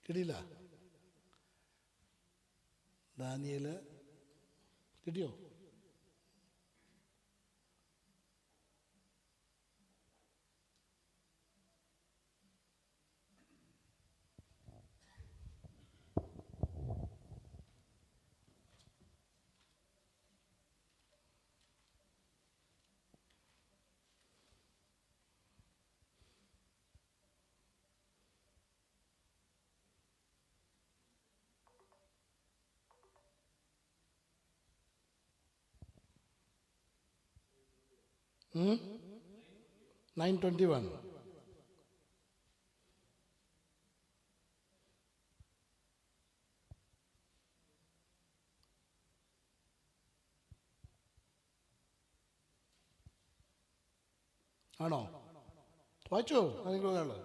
കിട്ടിയില്ല? ദാനിയേല് കിട്ടിയോ? Hmm? 9:21. ആണോ? വായിച്ചോ നിങ്ങൾ ഒരാള്.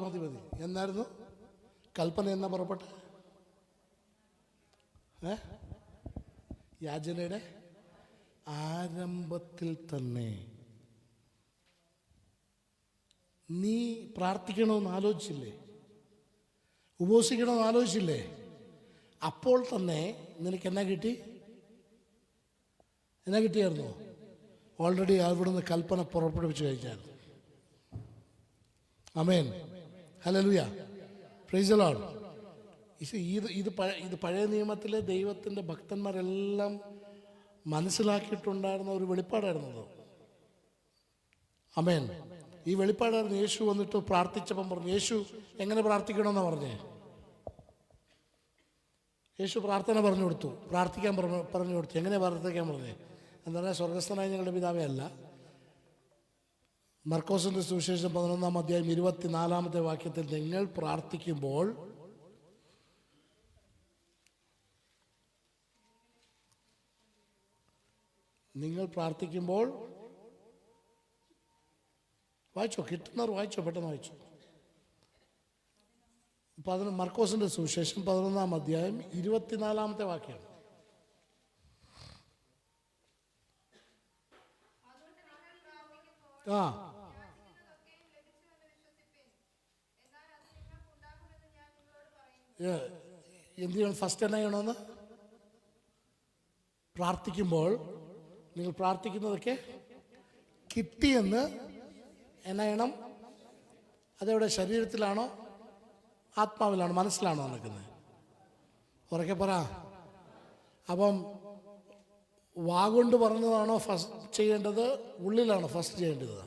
മതി മതി. എന്നായിരുന്നു കൽപ്പന? എന്നാ പുറപ്പെട്ടെ? യാചനയുടെ ആരംഭത്തിൽ തന്നെ. നീ പ്രാർത്ഥിക്കണമെന്ന് ആലോചിച്ചില്ലേ? ഉപവസിക്കണമെന്ന് ആലോചിച്ചില്ലേ? അപ്പോൾ തന്നെ നിനക്ക് എന്നാ കിട്ടി? എന്നാ കിട്ടിയായിരുന്നോ? ഓൾറെഡി അവിടുന്ന് കൽപ്പന പുറപ്പെടുവിച്ച് കഴിഞ്ഞായിരുന്നു. ആമേൻ, ഹല്ലേലൂയ, പ്രൈസ് ദി ലോർഡ്. ഇത് പഴയ നിയമത്തിലെ ദൈവത്തിൻ്റെ ഭക്തന്മാരെല്ലാം മനസ്സിലാക്കിയിട്ടുണ്ടായിരുന്ന ഒരു വെളിപ്പാടായിരുന്നത്. ആമേൻ. ഈ വെളിപ്പാടായിരുന്നു. യേശു വന്നിട്ട് പ്രാർത്ഥിച്ചപ്പം പറഞ്ഞു. യേശു എങ്ങനെ പ്രാർത്ഥിക്കണമെന്നാണ് പറഞ്ഞേ? യേശു പ്രാർത്ഥന പറഞ്ഞു കൊടുത്തു, പ്രാർത്ഥിക്കാൻ പറഞ്ഞു കൊടുത്തു. എങ്ങനെ പ്രാർത്ഥിക്കാൻ പറഞ്ഞേ? എന്താ പറയുക? സ്വർഗസ്ഥനായ ഞങ്ങളുടെ പിതാവേ അല്ല. മർക്കോസിൻ്റെ സുവിശേഷം 11-ാം അധ്യായം 24-ാമത്തെ വാക്യത്തിൽ നിങ്ങൾ പ്രാർത്ഥിക്കുമ്പോൾ വായിച്ചോ, കിട്ടുന്നവർ വായിച്ചോ, പെട്ടെന്ന് വായിച്ചോ. മർക്കോസിൻ്റെ സുവിശേഷം 11-ാം അധ്യായം 24-ാമത്തെ വാക്യം. എന്ത് ചെയ്യണം? ഫസ്റ്റ് എന്നാ ചെയ്യണമെന്ന്? പ്രാർത്ഥിക്കുമ്പോൾ നിങ്ങൾ പ്രാർത്ഥിക്കുന്നതൊക്കെ കിട്ടിയെന്ന് എന്നാ ചെയ്യണം? അതെവിടെ? ശരീരത്തിലാണോ ആത്മാവിലാണോ മനസ്സിലാണോ നടക്കുന്നത്? ഉറക്കെ പറ. അപ്പം വാഗൊണ്ട് പറഞ്ഞതാണോ ഫസ്റ്റ് ചെയ്യേണ്ടത്? ഉള്ളിലാണോ ഫസ്റ്റ് ചെയ്യേണ്ടത്?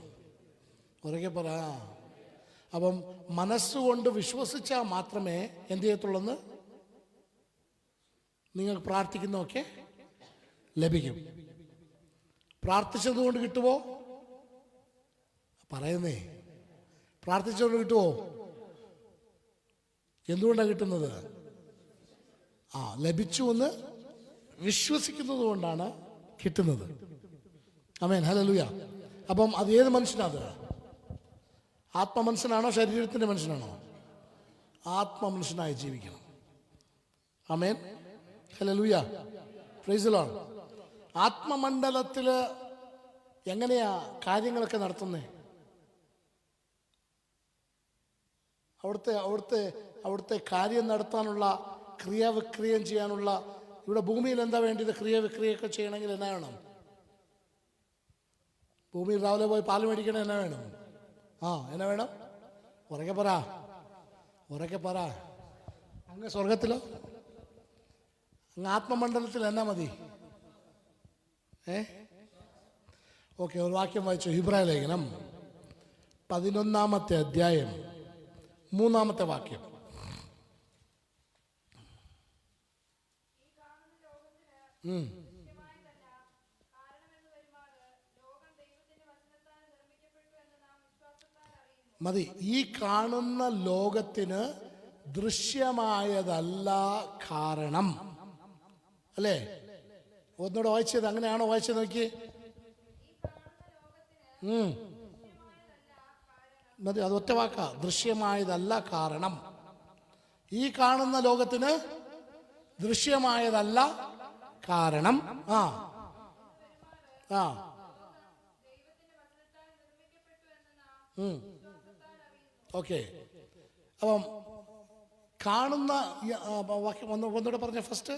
ഉറക്കെ പറ. അപ്പം മനസ്സുകൊണ്ട് വിശ്വസിച്ചാൽ മാത്രമേ എന്ത് ചെയ്യത്തുള്ളൂ? നിങ്ങൾ പ്രാർത്ഥിക്കുന്നതൊക്കെ ലഭിക്കും. പ്രാർത്ഥിച്ചതുകൊണ്ട് കിട്ടുമോ? പറയുന്നേ, പ്രാർത്ഥിച്ചതുകൊണ്ട് കിട്ടുമോ? എന്തുകൊണ്ടാണ് കിട്ടുന്നത്? ലഭിച്ചു എന്ന് വിശ്വസിക്കുന്നത് കൊണ്ടാണ് കിട്ടുന്നത്. ആമേൻ, ഹല്ലേലൂയ. അപ്പം അത് ഏത് മനുഷ്യനാണ്? ആത്മമനുഷ്യനാണോ ശരീരത്തിൻ്റെ മനുഷ്യനാണോ? ആത്മമനുഷ്യനായി ജീവിക്കണം. ആമേൻ, ഹല്ലേലൂയ, പ്രൈസ് ദി ലോർഡ്. ആത്മമണ്ഡലത്തിൽ എങ്ങനെയാ കാര്യങ്ങളൊക്കെ നടത്തുന്നത്? അവിടുത്തെ കാര്യം നടത്താനുള്ള ക്രിയാവിക്രിയം ചെയ്യാനുള്ള, ഇവിടെ ഭൂമിയിൽ എന്താ വേണ്ടത്? ക്രിയാവിക്രിയൊക്കെ ചെയ്യണമെങ്കിൽ എന്നാ വേണം? ഭൂമിയിൽ രാവിലെ പോയി പാൽ മേടിക്കണം. എന്നാ വേണം? എന്നാ വേണം? ഉറക്കെ പറ. അങ്ങ് സ്വർഗത്തിലോ അങ്ങ് ആത്മമണ്ഡലത്തിൽ എന്നാ മതി? ഓക്കെ, ഒരു വാക്യം വായിച്ചു. ഇബ്രായ ലേഖനം 11-ാമത്തെ അധ്യായം 3-ാമത്തെ വാക്യം. മതി. ഈ കാണുന്ന ലോകത്തിന് ദൃശ്യമായതല്ല കാരണം. അല്ലേ? ഒന്നുകൂടെ വായിച്ചത് അങ്ങനെയാണോ വായിച്ചത്? നോക്കി. മതി, അത് ഒറ്റ വാക്കാ. ദൃശ്യമായതല്ല കാരണം. ഈ കാണുന്ന ലോകത്തിന് ദൃശ്യമായതല്ല കാരണം. ആ ആ ഓക്കെ. അപ്പം കാണുന്ന വാക്യം ഒന്നുകൂടെ പറഞ്ഞ ഫസ്റ്റ്.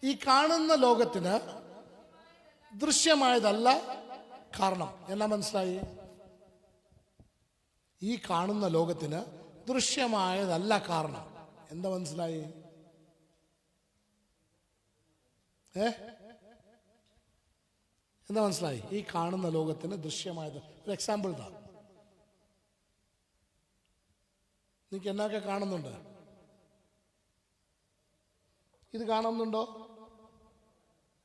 ഈ കാണുന്ന ലോകത്തിന് ദൃശ്യമായതല്ല കാരണം. എന്നാ മനസ്സിലായി? ഈ കാണുന്ന ലോകത്തിന് ദൃശ്യമായതല്ല കാരണം. എന്താ മനസ്സിലായി? എന്താ മനസ്സിലായി? ഈ കാണുന്ന ലോകത്തിന് ദൃശ്യമായത്. ഒരു എക്സാമ്പിൾ താ. നിങ്ങൾക്ക് എന്നൊക്കെ കാണുന്നുണ്ട്? ഇത് കാണുന്നുണ്ടോ?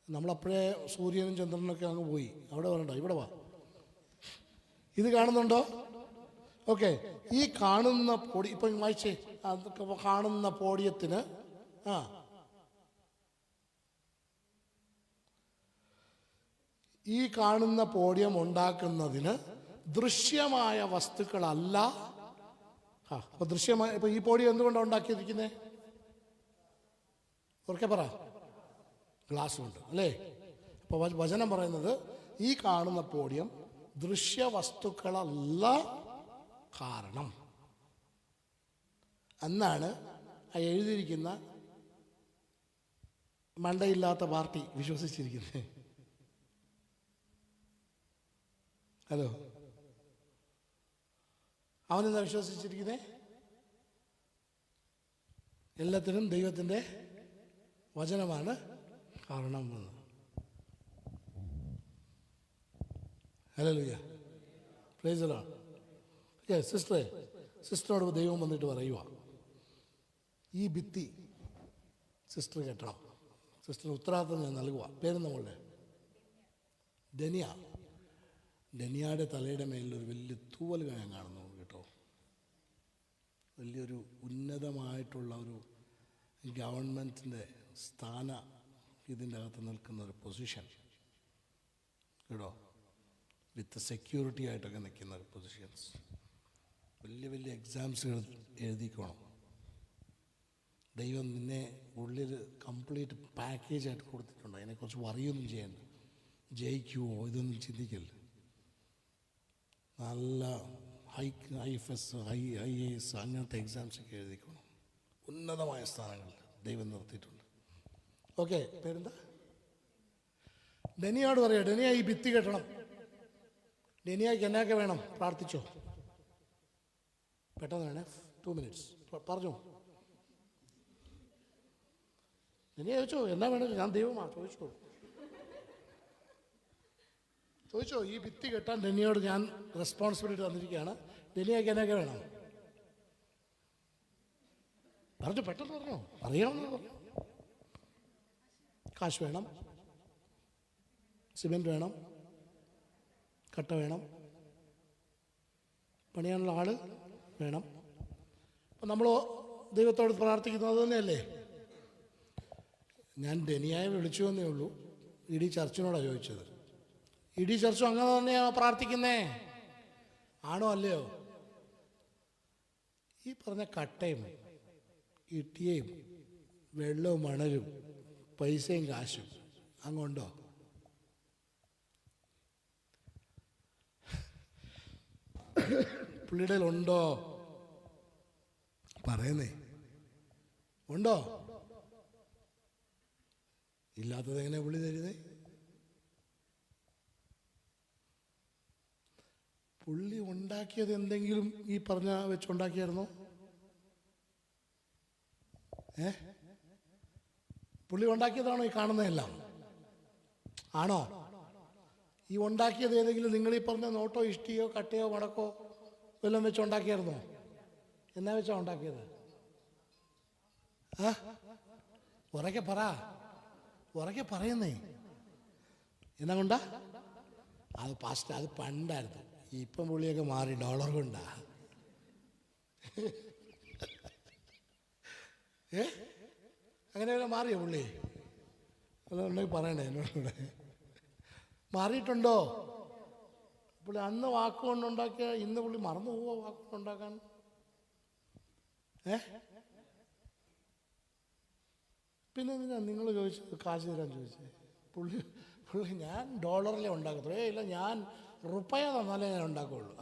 നമ്മളപ്പോഴേ സൂര്യനും ചന്ദ്രനൊക്കെ അങ്ങ് പോയി. അവിടെ വരണ്ട, ഇവിടെ വാ. ഇത് കാണുന്നുണ്ടോ? ഓക്കെ. ഈ കാണുന്ന പൊടി ഇപ്പം വായിച്ചേ. അതൊക്കെ കാണുന്ന പോഡിയത്തിന് ഈ കാണുന്ന പോഡിയം ഉണ്ടാക്കുന്നതിന് ദൃശ്യമായ വസ്തുക്കളല്ല. അപ്പൊ ദൃശ്യമായ ഇപ്പൊ ഈ പോഡിയം എന്തുകൊണ്ടാണ് ഉണ്ടാക്കിയിരിക്കുന്നത്? ഉറക്കെ പറ. ഗ്ലാസ് കൊണ്ട്, അല്ലേ? അപ്പൊ വചനം പറയുന്നത് ഈ കാണുന്ന പോഡിയം ദൃശ്യവസ്തുക്കളല്ല കാരണം എന്നാണ് ആ എഴുതിയിരിക്കുന്ന മണ്ടയില്ലാത്ത പാർട്ടി വിശ്വസിച്ചിരിക്കുന്നത്. ഹലോ, അവനെന്താ വിശ്വസിച്ചിരിക്കുന്നത്? എല്ലാത്തിനും ദൈവത്തിൻ്റെ വചനമാണ് കാരണം. Hallelujah, praise the lord. സിസ്റ്ററോട് ദൈവം വന്നിട്ട് പറയുക, ഈ ഭിത്തി സിസ്റ്റർ കെട്ടണം. സിസ്റ്ററിന് ഉത്തരവാദിത്തം ഞാൻ നൽകുക. പേരെന്താ മോളുടെ? ധനിയ. ധനിയയുടെ തലയുടെ മേലിലൊരു വലിയ തൂവൽ ഞാൻ കാണുന്നു കേട്ടോ. വലിയൊരു ഉന്നതമായിട്ടുള്ള ഒരു ഗവൺമെൻറ്റിൻ്റെ സ്ഥാന ഇതിൻ്റെ അകത്ത് നിൽക്കുന്ന ഒരു പൊസിഷൻ കേട്ടോ. വിത്ത് സെക്യൂരിറ്റി ആയിട്ടൊക്കെ നിൽക്കുന്ന പൊസിഷൻസ്. വലിയ വലിയ എക്സാംസുകൾ എഴുതിക്കോണം. ദൈവം നിന്നെ ഉള്ളിൽ കംപ്ലീറ്റ് പാക്കേജായിട്ട് കൊടുത്തിട്ടുണ്ട്. അതിനെക്കുറിച്ച് വറിയൊന്നും ചെയ്യണ്ട. ജയിക്കുമോ ഇതൊന്നും ചിന്തിക്കല്ല. നല്ല IFS, IAS അങ്ങനത്തെ എക്സാംസൊക്കെ എഴുതിക്കണം. ഉന്നതമായ സ്ഥാനങ്ങളിൽ ദൈവം നിർത്തിയിട്ടുണ്ട്. ഓക്കെ, പേരെന്താ? ഡെനിയോട് പറയാം, ഡെനിയ ഈ ഭിത്തി കെട്ടണം. ഡെനിയക്ക് എന്നൊക്കെ വേണം? പ്രാർത്ഥിച്ചോ. പെട്ടെന്ന് വേണേ, 2 minutes പറഞ്ഞു. ഡെനിയ ചോദിച്ചോ എന്നാ വേണം? ഞാൻ ദൈവമാ, ചോദിച്ചോ. ഈ ഭിത്തി കെട്ടാൻ ഡെനിയോട് ഞാൻ റെസ്പോൺസിബിലിറ്റി തന്നിരിക്കുകയാണ്. ഡെനിയക്ക് എന്നൊക്കെ വേണം? പറഞ്ഞു, പെട്ടെന്ന് പറഞ്ഞോ. അറിയാമെന്ന് പറഞ്ഞു. കാശ് വേണം, സിമെൻറ്റ് വേണം, കട്ട വേണം, പണിയാനുള്ള ആൾ വേണം. അപ്പം നമ്മൾ ദൈവത്തോട് പ്രാർത്ഥിക്കുന്നത് തന്നെയല്ലേ. ഞാൻ ഡെനിയായെ വിളിച്ചു എന്നേ ഉള്ളൂ. ഇടീ ചർച്ചിനോടാണ് ചോദിച്ചത്. ഇടീ ചർച്ചും അങ്ങനെ തന്നെയാണോ പ്രാർത്ഥിക്കുന്നേ? ആണോ അല്ലയോ? ഈ പറഞ്ഞ കട്ടയും ഇട്ടിയും വെള്ളവും മണലും പൈസയും കാശും അങ്ങുണ്ടോ? പുള്ളിയുടെ ഉണ്ടോ? പറയുന്നേ ഉണ്ടോ? ഇല്ലാത്തത് എങ്ങനെ പുള്ളി തരുന്നേ? പുള്ളി ഉണ്ടാക്കിയത് എന്തെങ്കിലും ഈ പറഞ്ഞ വെച്ചുണ്ടാക്കിയായിരുന്നോ? പുള്ളി ഉണ്ടാക്കിയതാണോ ഈ കാണുന്നതെല്ലാം? ആണോ? ഈ ഉണ്ടാക്കിയത് ഏതെങ്കിലും നിങ്ങൾ ഈ പറഞ്ഞ നോട്ടോ ഇഷ്ടിയോ കട്ടയോ മടക്കോ വല്ലതും വെച്ച് ഉണ്ടാക്കിയായിരുന്നോ? എന്നാ വെച്ചാ ഉണ്ടാക്കിയത്? ഉറക്കെ പറയുന്നേ. എന്നാ കൊണ്ടാ? അത് പാസ്റ്റ്, അത് പണ്ടായിരുന്നു. ഇപ്പം പുള്ളിയൊക്കെ മാറി ഡോളർ കൊണ്ടാ. അങ്ങനെ വല്ല മാറിയോ പുള്ളി? അതുണ്ടെങ്കിൽ പറയണേ എന്നോട്. മാറിയിട്ടുണ്ടോ പുള്ളി? അന്ന് വാക്കുകൊണ്ടുണ്ടാക്കിയ ഇന്ന് പുള്ളി മറന്നു പോവുക വാക്കുകൊണ്ടുണ്ടാക്കാൻ. പിന്നെ എന്തിനാ നിങ്ങൾ ചോദിച്ചത് കാശ് തരാൻ ചോദിച്ചത്? പുള്ളി ഞാൻ ഡോളറിലേ ഉണ്ടാക്കത്തുള്ളൂ. ഇല്ല, ഞാൻ റുപ്പയ തന്നാലേ ഞാൻ ഉണ്ടാക്കുകയുള്ളൂ.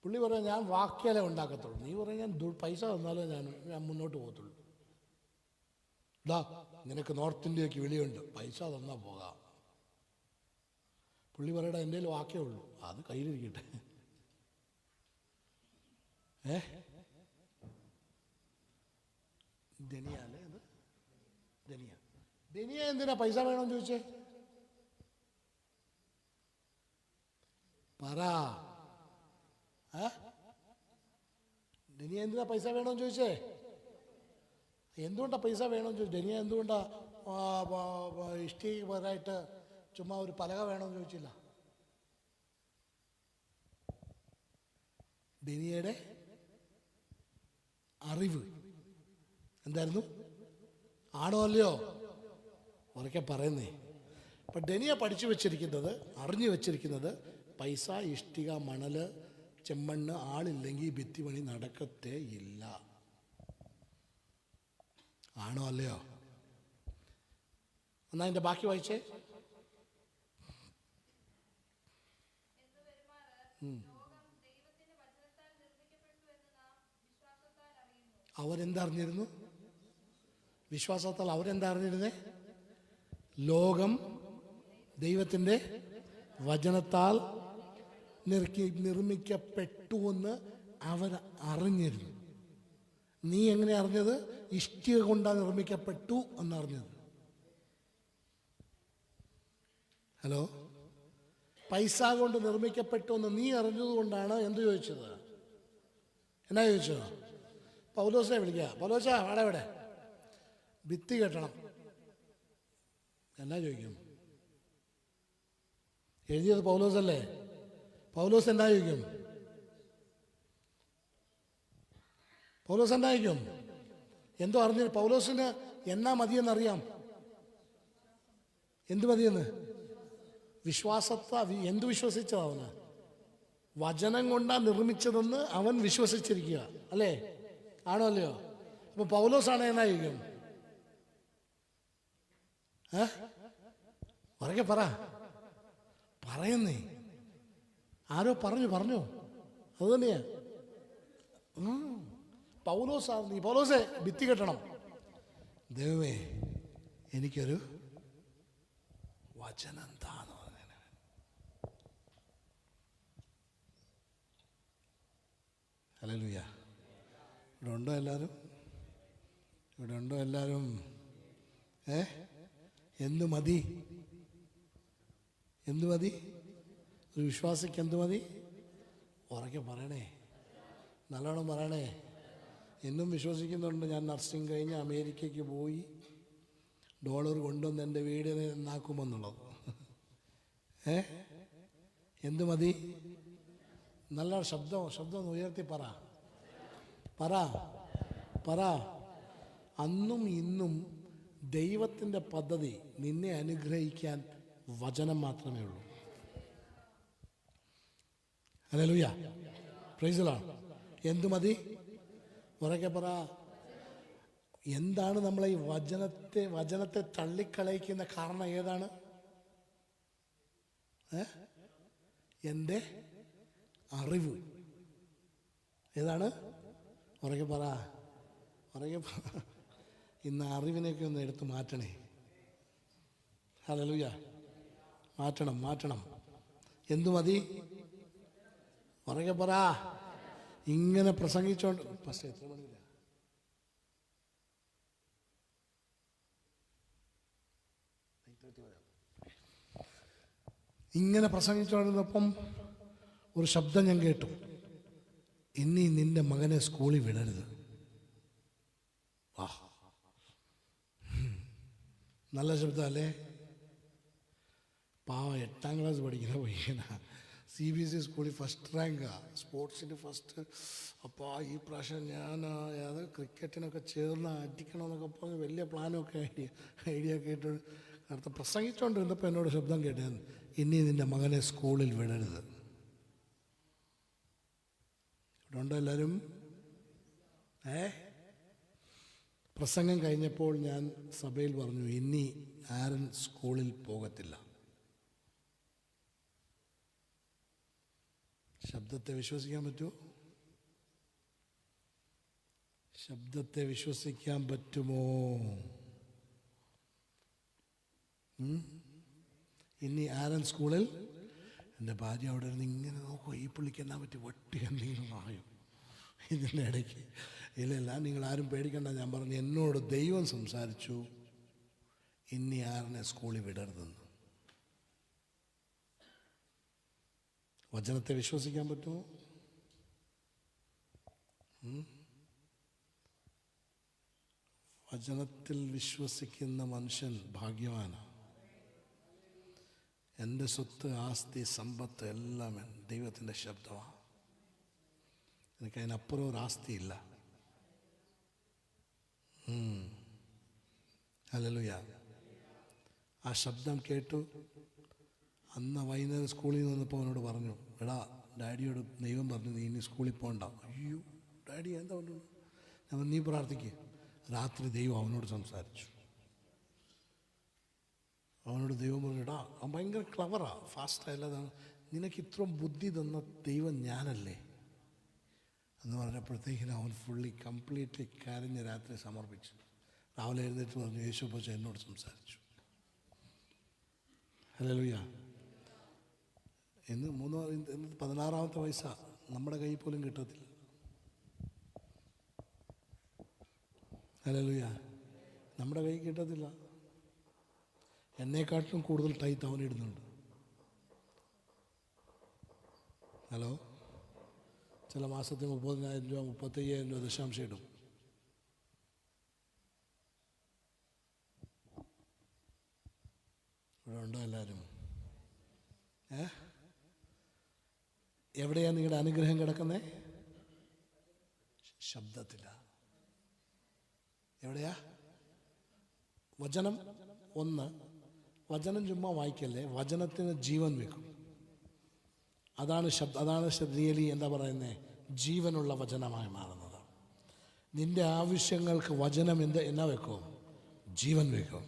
പുള്ളി പറയാം ഞാൻ വാക്കിയാലേ ഉണ്ടാക്കത്തുള്ളൂ. നീ പറയാം ഞാൻ പൈസ തന്നാലേ ഞാൻ മുന്നോട്ട് പോകത്തുള്ളൂ. നിനക്ക് നോർത്ത് ഇന്ത്യക്ക് വിളിയുണ്ട്, പൈസ തന്നാൽ പോകാം. പുള്ളി പറയടാ എൻ്റെ കയ്യിൽ വാക്കേ ഉള്ളൂ, അത് കയ്യിലിരിക്കട്ടെ. ധനിയ അല്ലേ അത്? ധനിയ എന്തിനാ പൈസ വേണമെന്ന് ചോദിച്ചേ? പറ. ധനിയ എന്തിനാ പൈസ വേണമെന്ന് ചോദിച്ചേ? എന്തുകൊണ്ടാ പൈസ വേണമെന്ന് ചോദിച്ചു? ധനിയ എന്തുകൊണ്ടാ ഇഷ്ടിക്ക് പകരമായിട്ട് ചുമ്മാ ഒരു പലക വേണമെന്ന് ചോദിച്ചില്ല? ധനിയയുടെ അറിവ് എന്തായിരുന്നു? ആണോ അല്ലയോ? ഉറക്കെ പറയുന്നേ. അപ്പം ധനിയ പഠിച്ചു വെച്ചിരിക്കുന്നത്, അറിഞ്ഞു വെച്ചിരിക്കുന്നത്, പൈസ, ഇഷ്ടിക, മണല്, ചെമ്മണ്ണ് ആളില്ലെങ്കിൽ ഭിത്തി പണി നടക്കത്തേ ഇല്ല. ആണോ അല്ലയോ? എന്നാ അതിൻ്റെ ബാക്കി വായിച്ചേ. അവരെന്തറിഞ്ഞിരുന്നു? വിശ്വാസത്താൽ അവരെന്താ അറിഞ്ഞിരുന്നേ? ലോകം ദൈവത്തിൻ്റെ വചനത്താൽ നിർമ്മിക്കപ്പെട്ടുവെന്ന് അവർ അറിഞ്ഞിരുന്നു. നീ എങ്ങനെ അറിഞ്ഞത്? ഇഷ്ടിക കൊണ്ടാണ് നിർമ്മിക്കപ്പെട്ടു എന്നറിഞ്ഞത്. ഹലോ, പൈസ കൊണ്ട് നിർമ്മിക്കപ്പെട്ടു എന്ന് നീ അറിഞ്ഞതുകൊണ്ടാണ് എന്ത് ചോദിച്ചത്? എന്നാ ചോദിച്ചത്? പൗലോസിനെ വിളിക്കുക. പൗലോസാ അവിടെ ഭിത്തി കെട്ടണം. എന്നാ ചോദിക്കും? എഴുതിയത് പൗലോസല്ലേ? പൗലോസ് എന്താ ചോദിക്കും? പൗലോസ് എന്താ ചോദിക്കും? എന്തോ അറിഞ്ഞു. പൗലോസിന് എന്നാ മതിയെന്നറിയാം. എന്ത് മതിയെന്ന്? എന്ത് വിശ്വസിച്ചതാ അവന്? വചനം കൊണ്ടാ നിർമ്മിച്ചതെന്ന് അവൻ വിശ്വസിച്ചിരിക്കുക അല്ലേ? ആണോ അല്ലയോ? അപ്പൊ പൗലോസാണ് എന്നാ ചോദിക്കും? ഉറക്കെ പറ. പറയുന്നേ. ആരോ പറഞ്ഞു അത് തന്നെയാ. പൗലോസേ ഭിത്തി കെട്ടണം. ദൈവമേ എനിക്കൊരു വചനം താന്ന്. ഹല്ലേലൂയ. ഇവിടെ ഉണ്ടോ എല്ലാവരും? എന്തു മതി? ഒരു വിശ്വാസിക്ക് എന്തു മതി? ഉറക്കെ പറയണേ, നല്ലോണം പറയണേ. എന്നും വിശ്വസിക്കുന്നുണ്ട്. ഞാൻ നഴ്സിംഗ് കഴിഞ്ഞ് അമേരിക്കയ്ക്ക് പോയി ഡോളർ കൊണ്ടുവന്ന് എൻ്റെ വീട് നന്നാക്കുമെന്നുള്ളത്. എന്തു മതി? നല്ല ശബ്ദം ഉയർത്തി പറ. അന്നും ഇന്നും ദൈവത്തിൻ്റെ പദ്ധതി നിന്നെ അനുഗ്രഹിക്കാൻ വചനം മാത്രമേ ഉള്ളൂ. Hallelujah, praise the Lord. എന്തു മതി? ഉറക്കെ പറ. എന്താണ് നമ്മളെ ഈ വചനത്തെ തള്ളിക്കളയിക്കുന്ന കാരണം? ഏതാണ്? എൻ്റെ അറിവ്. ഏതാണ്? ഉറക്കെ പറ. ഇന്ന് അറിവിനെയൊക്കെ ഒന്ന് എടുത്ത് മാറ്റണേ. ഹല്ലേലൂയ. മാറ്റണം. എന്തു മതി? ഉറക്കെ പറ. ഇങ്ങനെ പ്രസംഗിച്ചോണ്ട് പക്ഷേ എത്ര മണിയില്ല? ഇങ്ങനെ പ്രസംഗിച്ചോണ്ടിരുന്നപ്പം ഒരു ശബ്ദം ഞാൻ കേട്ടു. ഇനി നിന്റെ മകനെ സ്കൂളിൽ വിടരുത്. നല്ല ശബ്ദം അല്ലേ? 8ാം ക്ലാസ് പഠിക്കുന്ന പയ്യനാ CBSE സ്കൂളിൽ ഫസ്റ്റ് റാങ്കാണ്, സ്പോർട്സിന് ഫസ്റ്റ്. അപ്പോൾ ഈ പ്രാവശ്യം ഞാൻ അത് ക്രിക്കറ്റിനൊക്കെ ചേർന്ന് അടിക്കണമെന്നൊക്കെ പറഞ്ഞ് വലിയ പ്ലാനൊക്കെ ഐഡിയ കേട്ട് അടുത്ത പ്രസംഗിച്ചുകൊണ്ടിരുന്നപ്പോൾ എന്നോട് ശബ്ദം കേട്ടു, ഇനി നിൻ്റെ മകനെ സ്കൂളിൽ വിടരുത്. ഇവിടെ ഉണ്ടോ എല്ലാവരും? പ്രസംഗം കഴിഞ്ഞപ്പോൾ ഞാൻ സഭയിൽ പറഞ്ഞു, ഇനി ആരൻ സ്കൂളിൽ പോകത്തില്ല. ശബ്ദത്തെ വിശ്വസിക്കാൻ പറ്റുമോ? ശബ്ദത്തെ വിശ്വസിക്കാൻ പറ്റുമോ? ഇനി ആരൻ സ്കൂളിൽ. എൻ്റെ ഭാര്യ അവിടെ ഇരുന്ന് ഇങ്ങനെ നോക്കുമോ, ഈ പുള്ളിക്ക് എന്നാ പറ്റി വട്ടി എന്തെങ്കിലും ആയോ ഇതിൻ്റെ ഇടയ്ക്ക്. ഇല്ല, നിങ്ങളാരും പേടിക്കണ്ട. ഞാൻ പറഞ്ഞു, എന്നോട് ദൈവം സംസാരിച്ചു, ഇനി ആരനെ സ്കൂളിൽ വിടരുതെന്ന്. വചനത്തെ വിശ്വസിക്കാൻ പറ്റുമോ? വചനത്തിൽ വിശ്വസിക്കുന്ന മനുഷ്യൻ ഭാഗ്യവാനാണ്. എൻ്റെ സ്വത്ത്, ആസ്തി, സമ്പത്ത് എല്ലാം ദൈവത്തിൻ്റെ ശബ്ദമാണ്. എനിക്കതിനപ്പുറം ഒരു ആസ്തിയില്ല. ഹല്ലേലൂയ. ആ ശബ്ദം കേട്ടു. അന്ന് വൈകുന്നേരം സ്കൂളിൽ നിന്ന് വന്നപ്പോൾ അവനോട് പറഞ്ഞു, എടാ ഡാഡിയോട് ദൈവം പറഞ്ഞു നീ ഇനി സ്കൂളിൽ പോകണ്ട. അയ്യോ ഡാഡി എന്താ പറഞ്ഞു? ഞാൻ നീ പ്രാർത്ഥിക്കുക. രാത്രി ദൈവം അവനോട് സംസാരിച്ചു. അവനോട് ദൈവം പറഞ്ഞു, എടാ അവൻ ഭയങ്കര ക്ലവറാ, ഫാസ്റ്റായല്ലാതാണ്, നിനക്ക് ഇത്രയും ബുദ്ധി തന്ന ദൈവം ഞാനല്ലേ എന്ന് പറഞ്ഞപ്പോഴത്തേക്കിനും അവൻ കംപ്ലീറ്റ്ലി കരഞ്ഞ് രാത്രി സമർപ്പിച്ചു. രാവിലെ എഴുന്നേറ്റ് പറഞ്ഞു, യേശു പച്ച എന്നോട് സംസാരിച്ചു. ഹല്ലേലൂയ. ഇന്ന് 16ാമത്തെ വയസ്സാണ്, നമ്മുടെ കയ്യിൽ പോലും കിട്ടത്തില്ല. ഹല്ലേലൂയ. നമ്മുടെ കൈ കിട്ടത്തില്ല. എന്നെക്കാട്ടിലും കൂടുതൽ ടൈത്ത് അവനിടുന്നുണ്ട്. ഹലോ. ചില മാസത്തിൽ 30,000 രൂപ 35,000 രൂപ ദശാംശം ഇടും. ഇവിടെ ഉണ്ടോ എല്ലാവരും? എവിടെയാണ് നിങ്ങളുടെ അനുഗ്രഹം കിടക്കുന്നത്? ശബ്ദത്തില. എവിടെയാ? വചനം. ഒന്ന്, വചനം ചുമ്മാ വായിക്കല്ലേ, വചനത്തിന് ജീവൻ വെക്കും. അതാണ് റിയലി എന്താ പറയുന്നത്, ജീവനുള്ള വചനമായി മാറുന്നത്. നിന്റെ ആവശ്യങ്ങൾക്ക് വചനം എന്നാ വെക്കും? ജീവൻ വെക്കും.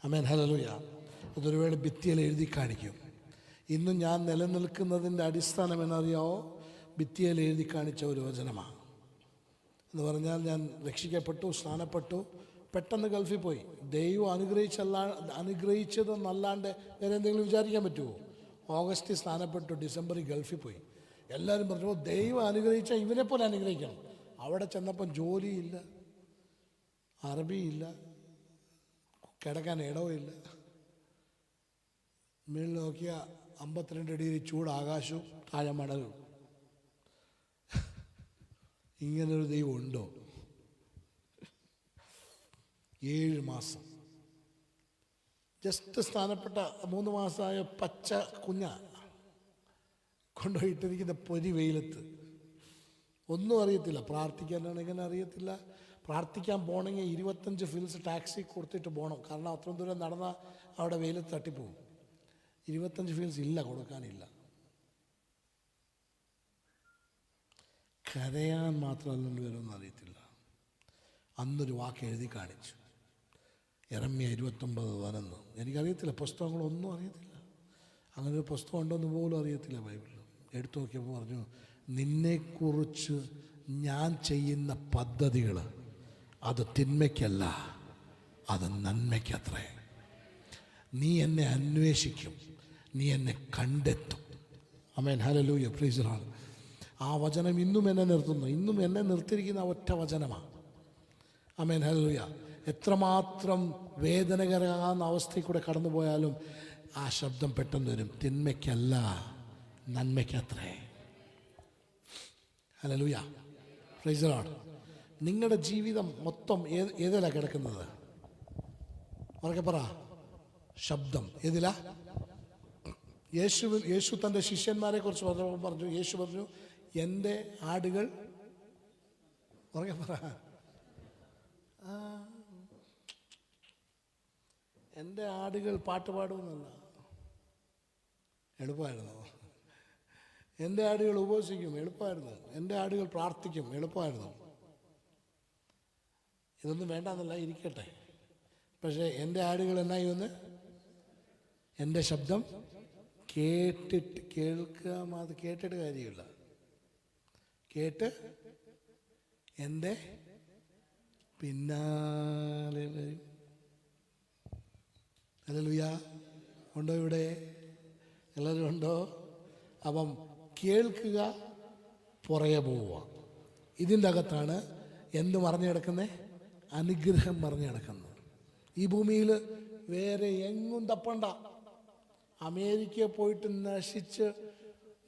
ആമേൻ. ഹല്ലേലൂയ. അതൊരു വേള ഭിത്തിയിൽ എഴുതി കാണിക്കും. ഇന്നും ഞാൻ നിലനിൽക്കുന്നതിൻ്റെ അടിസ്ഥാനം എന്നറിയാവോ? ഭിത്തിയിൽ എഴുതി കാണിച്ച ഒരു വചനമാണ്. എന്ന് പറഞ്ഞാൽ ഞാൻ രക്ഷിക്കപ്പെട്ടു, സ്നാനപ്പെട്ടു, പെട്ടെന്ന് ഗൾഫിൽ പോയി. ദൈവം അനുഗ്രഹിച്ചതെന്നല്ലാണ്ട് വേറെ എന്തെങ്കിലും വിചാരിക്കാൻ പറ്റുമോ? ഓഗസ്റ്റിൽ സ്നാനപ്പെട്ടു, ഡിസംബറിൽ ഗൾഫിൽ പോയി. എല്ലാവരും പറഞ്ഞു, ദൈവം അനുഗ്രഹിച്ചാൽ ഇവനെ പോലെ അനുഗ്രഹിക്കണം. അവിടെ ചെന്നപ്പം ജോലിയില്ല, അറബിയില്ല, കിടക്കാൻ ഇടവുമില്ല. മേളിൽ നോക്കിയ 52 ഡിഗ്രി ചൂട് ആകാശവും താഴെ മടലും. ഇങ്ങനൊരു ദൈവം ഉണ്ടോ? 7 മാസം ജസ്റ്റ് സ്ഥാനപ്പെട്ട 3 മാസമായ പച്ച കുഞ്ഞ കൊണ്ടുപോയിട്ടിരിക്കുന്ന പൊരി വെയിലത്ത്. ഒന്നും അറിയത്തില്ല. പ്രാർത്ഥിക്കാനാണെങ്കിൽ അറിയത്തില്ല. പ്രാർത്ഥിക്കാൻ പോകണമെങ്കിൽ 25 ഫിൽസ് ടാക്സി കൊടുത്തിട്ട് പോകണം. കാരണം അത്രയും ദൂരം നടന്നാൽ അവിടെ വെയിലത്ത് തട്ടിപ്പോകും. 25 ഫിൽസ് ഇല്ല, കൊടുക്കാനില്ല. കരയാൻ മാത്രമല്ല വരുമെന്ന് അറിയത്തില്ല. അന്നൊരു വാക്ക് എഴുതി കാണിച്ചു, യെരമ്യാ 29:11. എനിക്കറിയത്തില്ല, പുസ്തകങ്ങളൊന്നും അറിയത്തില്ല. അങ്ങനെ ഒരു പുസ്തകം ഉണ്ടോയെന്ന് പോലും അറിയത്തില്ല ബൈബിളിൽ. എടുത്തു നോക്കിയപ്പോൾ പറഞ്ഞു, നിന്നെക്കുറിച്ച് ഞാൻ ചെയ്യുന്ന പദ്ധതികൾ അത് തിന്മയ്ക്കല്ല, അത് നന്മയ്ക്കത്രേ. നീ എന്നെ അന്വേഷിക്കും, നീ എന്നെ കണ്ടെത്തും. ആമേൻ. ഹല്ലേലൂയ. Praise the Lord. ആ വചനം ഇന്നും എന്നെ നിർത്തുന്നു. ഇന്നും എന്നെ നിർത്തിയിരിക്കുന്ന ഒറ്റ വചനമാണ്. ആമേൻ. ഹല്ലേലൂയ. എത്രമാത്രം വേദനകരമാകുന്ന അവസ്ഥയിൽ കൂടെ കടന്നു പോയാലും ആ ശബ്ദം പെട്ടെന്ന് വരും, തിന്മയ്ക്കല്ല നന്മയ്ക്കത്രേ. ഹല്ലേലൂയ. Praise the Lord. നിങ്ങളുടെ ജീവിതം മൊത്തം ഏതിലാ കിടക്കുന്നത്? ഉറക്കെ പറ. ശബ്ദം. ഏതിലാ? യേശു തൻ്റെ ശിഷ്യന്മാരെ കുറിച്ച് പറഞ്ഞു. യേശു പറഞ്ഞു, എൻ്റെ ആടുകൾ ഉറക്കെ പറ, എൻ്റെ ആടുകൾ പാട്ട് പാടുമെന്നല്ല. എളുപ്പമായിരുന്നു. എൻ്റെ ആടുകൾ ഉപവസിക്കും, എളുപ്പമായിരുന്നു. എൻ്റെ ആടുകൾ പ്രാർത്ഥിക്കും, എളുപ്പമായിരുന്നു. ഇതൊന്നും വേണ്ടെന്നല്ല, ഇരിക്കട്ടെ. പക്ഷേ എൻ്റെ ആടുകൾ എന്നായി ഒന്ന് എൻ്റെ ശബ്ദം കേൾക്കുക മാത്രം, കേട്ടിട്ട് കാര്യമില്ല. കേട്ട് എൻ്റെ പിന്നാലെ വരും. ഹല്ലേലൂയ. ഉണ്ടോ ഇവിടെ? എല്ലാവരും ഉണ്ടോ? അപ്പം കേൾക്കുക, പുറകെ പോവുക. ഇതിൻ്റെ അകത്താണ് എന്ത് മറിഞ്ഞു കിടക്കുന്നത്? അനുഗ്രഹം മറിഞ്ഞു കിടക്കുന്നത്. ഈ ഭൂമിയിൽ വേറെ എങ്ങും തപ്പണ്ട. അമേരിക്കയിൽ പോയിട്ട്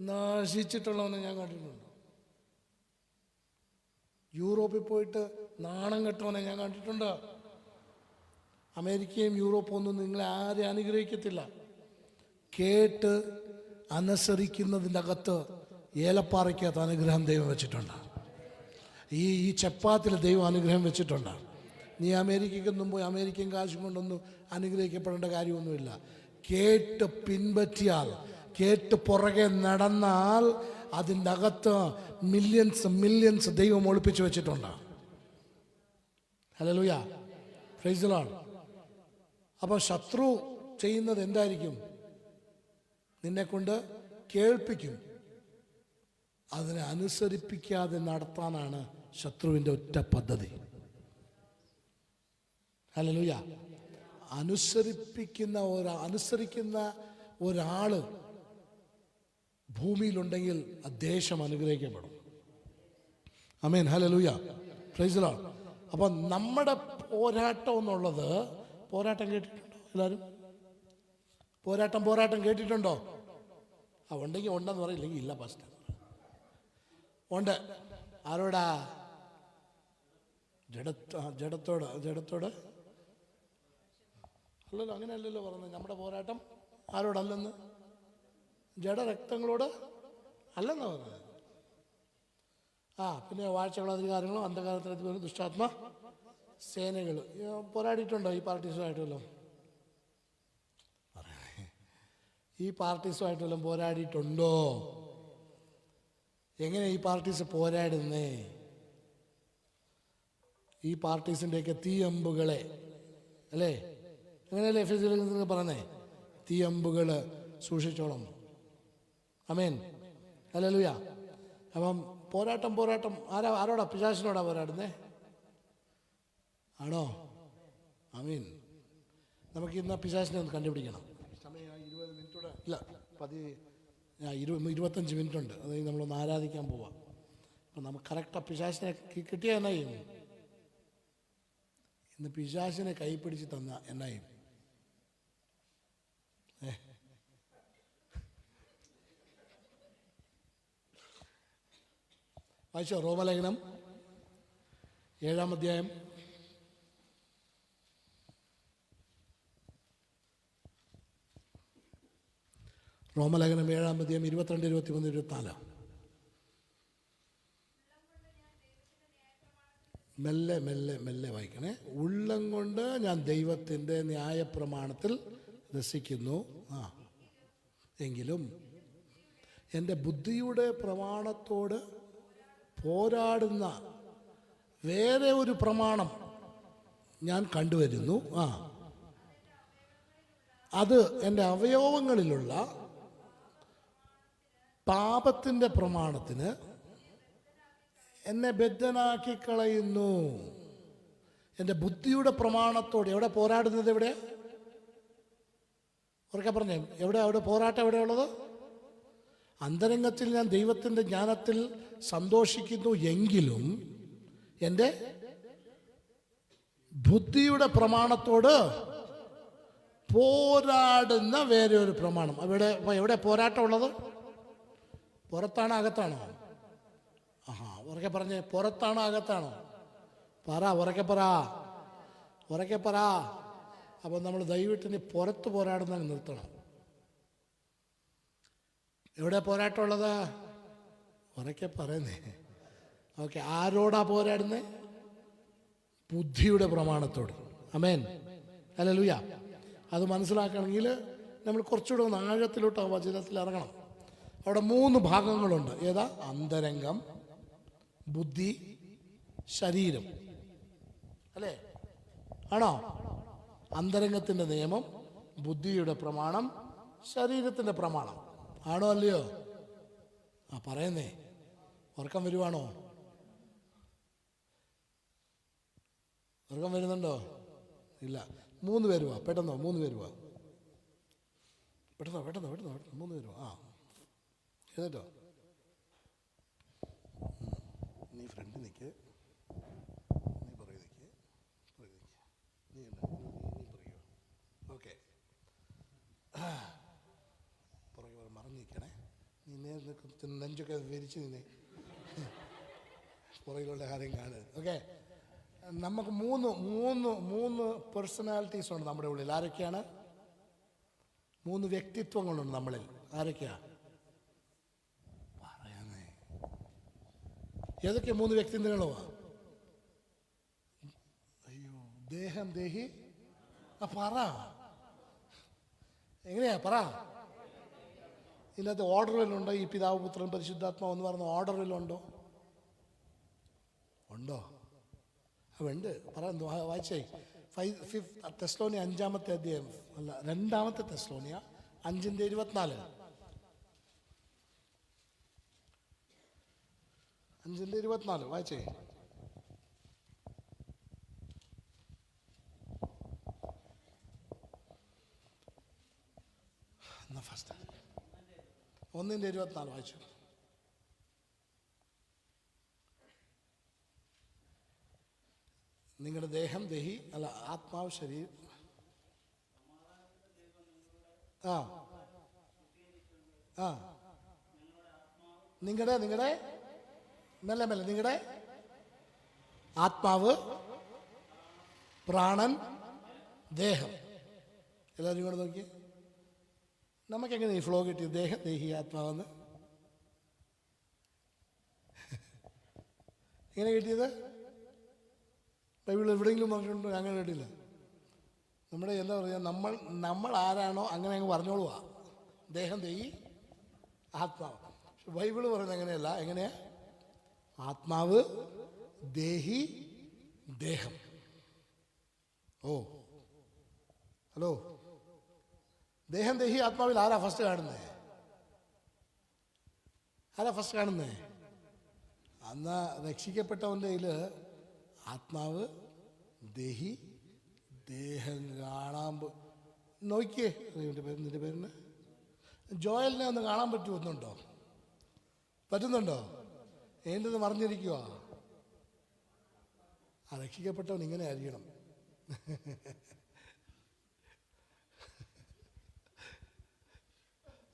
നശിച്ചിട്ടുള്ളവനെ ഞാൻ കണ്ടിട്ടുണ്ട്. യൂറോപ്പിൽ പോയിട്ട് നാണം കെട്ടവനെ ഞാൻ കണ്ടിട്ടുണ്ട്. അമേരിക്കയും യൂറോപ്പും ഒന്നും നിങ്ങളെ ആരെയും അനുഗ്രഹിക്കത്തില്ല. കേട്ട് അനുസരിക്കുന്നതിൻ്റെ അകത്ത് ഏലപ്പാറയ്ക്കകത്ത് അനുഗ്രഹം ദൈവം വെച്ചിട്ടുണ്ട്. ഈ ചപ്പാത്തിൽ ദൈവം അനുഗ്രഹം വെച്ചിട്ടുണ്ട്. നീ അമേരിക്കയ്ക്കൊന്നും പോയി അമേരിക്കൻ കാശും കൊണ്ടൊന്നും അനുഗ്രഹിക്കപ്പെടേണ്ട കാര്യമൊന്നുമില്ല. കേട്ട് പിൻപറ്റിയാൽ, കേട്ട് പുറകെ നടന്നാൽ അതിൻ്റെ അകത്ത് മില്യൺസ് ദൈവം ഒളിപ്പിച്ചു വെച്ചിട്ടുണ്ട്. Hallelujah, praise the Lord. അപ്പോൾ ശത്രു ചെയ്യുന്നത് എന്തായിരിക്കും? നിന്നെക്കൊണ്ട് കേൾപ്പിക്കും. അതിനെ അനുസരിപ്പിക്കാതെ നടത്താനാണ് ശത്രുവിൻ്റെ ഒറ്റ പദ്ധതി. ഹല്ലേലൂയ. അനുസരിക്കുന്ന ഒരാള് ഭൂമിയിലുണ്ടെങ്കിൽ ആ ദേശം അനുഗ്രഹിക്കപ്പെടും. ആമേൻ, ഹല്ലേലൂയ, പ്രൈസ് ദി ലോർഡ്. അപ്പം നമ്മുടെ പോരാട്ടം എന്നുള്ളത്, പോരാട്ടം കേട്ടിട്ടുണ്ടോ എല്ലാവരും? പോരാട്ടം കേട്ടിട്ടുണ്ടോ? ഉണ്ടെങ്കിൽ ഉണ്ടെന്ന് പറയില്ലെങ്കിൽ ഇല്ല പാസ്റ്റർ. ഉണ്ട്. ആരോടാ? ജഡത്തോട് അല്ലല്ലോ, അങ്ങനെയല്ലല്ലോ പറഞ്ഞത്. നമ്മുടെ പോരാട്ടം ആരോടല്ലെന്ന്? ജഡരക്തങ്ങളോട് അല്ലെന്നാ പറഞ്ഞത്. പിന്നെ വാഴ്ചകളും അധികാരങ്ങളും അന്ധകാരത്തിൽ ദുഷ്ടാത്മ സേനകൾ. പോരാടിയിട്ടുണ്ടോ ഈ പാർട്ടീസുമായിട്ടുമല്ലോ? ഈ പാർട്ടീസുമായിട്ടുള്ള പോരാടിയിട്ടുണ്ടോ? എങ്ങനെ ഈ പാർട്ടീസ് പോരാടുന്നേ? ഈ പാർട്ടീസിൻ്റെയൊക്കെ തീയമ്പുകളെ, അല്ലേ? അങ്ങനെയല്ലേ എഫെസ്യർ പറഞ്ഞേ? തീയമ്പുകൾ സൂക്ഷിച്ചോളം. ആമേൻ, ഹല്ലേലൂയ. അപ്പം പോരാട്ടം ആരോടാ? പിശാചിനോടാ പോരാടുന്നേ? ആണോ? ആമീൻ. നമുക്ക് ഇന്ന് പിശാചിനെ ഒന്ന് കണ്ടുപിടിക്കണം. സമയം 20 മിനിറ്റൂടെ ഇല്ല, 25 മിനിറ്റ് ഉണ്ട്. അതായത് നമ്മളൊന്ന് ആരാധിക്കാൻ പോവാം. അപ്പം നമുക്ക് കറക്റ്റ് പിശാചിനെ കിട്ടിയാൽ എന്നാ ചെയ്യും? ഇന്ന് പിശാചിനെ കൈപ്പിടിച്ച് തന്ന എന്നാ ചെയ്യും? വായിച്ചോ? റോമലേഖനം 7-ാം അധ്യായം റോമലേഖനം 7-ാം അധ്യായം 22, 23, 24. മെല്ലെ വായിക്കണേ. ഉള്ളം കൊണ്ട് ഞാൻ ദൈവത്തിൻ്റെ ന്യായപ്രമാണത്തിൽ രസിക്കുന്നു. എങ്കിലും എൻ്റെ ബുദ്ധിയുടെ പ്രമാണത്തോട് പോരാടുന്ന വേറെ ഒരു പ്രമാണം ഞാൻ കണ്ടുവരുന്നു. അത് എൻ്റെ അവയവങ്ങളിലുള്ള പാപത്തിൻ്റെ പ്രമാണത്തിന് എന്നെ ബദ്ധനാക്കി കളയുന്നു. എൻ്റെ ബുദ്ധിയുടെ പ്രമാണത്തോട് എവിടെ പോരാടുന്നത്? എവിടെ? ഉറക്കെ പറഞ്ഞേ, അവിടെ പോരാട്ടം എവിടെയുള്ളത്? അന്തരംഗത്തിൽ ഞാൻ ദൈവത്തിൻ്റെ ജ്ഞാനത്തിൽ സന്തോഷിക്കുന്നു എങ്കിലും എൻ്റെ ബുദ്ധിയുടെ പ്രമാണത്തോട് പോരാടുന്ന വേറെ ഒരു പ്രമാണം. എവിടെ പോരാട്ടം ഉള്ളത്? പുറത്താണോ അകത്താണോ? ഉറക്കെ പറഞ്ഞേ, പുറത്താണോ അകത്താണോ? ഉറക്കെ പറ. അപ്പം നമ്മൾ ദൈവത്തിന് പുറത്ത് പോരാടുന്ന നിർത്തണം. എവിടെ പോരാട്ടമുള്ളത്? ഉറക്കെ പറയുന്നേ. ഓക്കെ, ആരോടാ പോരാടുന്നേ? ബുദ്ധിയുടെ പ്രമാണത്തോട്. ആമേൻ, ഹല്ലേലൂയ. അത് മനസ്സിലാക്കണമെങ്കിൽ നമ്മൾ കുറച്ചുകൂടെ ഒന്ന് ആഴത്തിലോട്ട് ആ വചനത്തിൽ ഇറങ്ങണം. അവിടെ 3 ഭാഗങ്ങളുണ്ട്. ഏതാ? അന്തരംഗം, ബുദ്ധി, ശരീരം. അല്ലേ? ആണോ? അന്തരംഗത്തിൻ്റെ നിയമം, ബുദ്ധിയുടെ പ്രമാണം, ശരീരത്തിൻ്റെ പ്രമാണം. ആണോ അല്ലയോ? ആ പറയുന്നേ. ഉറക്കം വരുവാണോ? ഉറക്കം വരുന്നുണ്ടോ? ഇല്ല. 3 പേര് വാ, പെട്ടെന്നോ. 3 പേര് വാ, പെട്ടെന്നോ പെട്ടെന്നോ പെട്ടെന്നോ പെട്ടെന്ന് 3 പേര് വാ. ആ എഴുന്നേറ്റോ. നീ ഫ്രണ്ട് നിൽക്ക്, നീ പുറകെ നിൽക്ക്, നീ പറയുക. ഓക്കെ, പുറകെ മറന്നു നിൽക്കണേ. നീ നേരെ നെഞ്ചൊക്കെ വിരിച്ച് നിന്നേ, പുറകിലുള്ള കാര്യം കാണരുത്. ഓക്കെ, നമുക്ക് മൂന്ന് പേഴ്സണാലിറ്റീസ് ഉണ്ട് നമ്മുടെ ഉള്ളിൽ. ആരൊക്കെയാണ്? 3 വ്യക്തിത്വങ്ങളുണ്ട് നമ്മളിൽ. ആരൊക്കെയാ? പറയാന്നേ. ഏതൊക്കെയാ 3 വ്യക്തിത്വങ്ങളോ? അയ്യോ, ദേഹം, ദേഹി. പറ, എങ്ങനെയാ പറ. ഇതിനകത്ത് ഓർഡർ വല്ലതും ഉണ്ടോ? ഈ പിതാവ്, പുത്രൻ, പരിശുദ്ധാത്മാവ് എന്ന് പറഞ്ഞ ഓർഡർ വല്ലതും ഉണ്ടോ? ഉണ്ടോ? ഉണ്ട്. പറ, വായിച്ചേ. 5 തെസ്സലോനിയ 5-ാമത്തെ അധ്യായം, അല്ല 2-ാമത്തെ തെസ്സലോനിയ 5:24. 5:24 വായിച്ചേ. ഫസ്റ്റ് 1:24 വായിച്ചു. നിങ്ങളുടെ ദേഹം, ദേഹി, അല്ല ആത്മാവ്, ശരീരം. ആ ആ നിങ്ങളുടെ മെല്ലെ നിങ്ങളുടെ ആത്മാവ്, പ്രാണൻ, ദേഹം. എല്ലാവരും കൂടെ നോക്കി. നമുക്കെങ്ങനെ ഈ ഫ്ലോ കിട്ടി? ദേഹം, ദേഹി, ആത്മാവെന്ന് എങ്ങനെ കിട്ടിയത്? ബൈബിൾ എവിടെയെങ്കിലും പറഞ്ഞിട്ടുണ്ടോ? അങ്ങനെ കേട്ടില്ല. നമ്മുടെ എന്താ പറയുക, നമ്മൾ ആരാണോ അങ്ങനെ അങ്ങ് പറഞ്ഞോളുക. ദേഹം, ദേഹി, ആത്മാവ്. പക്ഷെ ബൈബിള് പറയുന്നത് എങ്ങനെയല്ല. എങ്ങനെയാ? ആത്മാവ്, ദേഹി, ദേഹം. ഓ ഹലോ, ദേഹം, ദേഹി, ആത്മാവിൽ ആരാ ഫസ്റ്റ് കാണുന്നേ? ആരാ ഫസ്റ്റ് കാണുന്നേ? അന്ന് രക്ഷിക്കപ്പെട്ടവൻ്റെ കയ്യിൽ ആത്മാവ്, ദേഹി, ദേഹം കാണാൻ നോക്കിയേ. നിന്റെ പേരിന് ജോയലിനെ ഒന്ന് കാണാൻ പറ്റുന്നുണ്ടോ? പറ്റുന്നുണ്ടോ? എന്തെന്ന് മറിഞ്ഞിരിക്കുക. ആ രക്ഷിക്കപ്പെട്ടവൻ ഇങ്ങനെ ആയിരിക്കണം.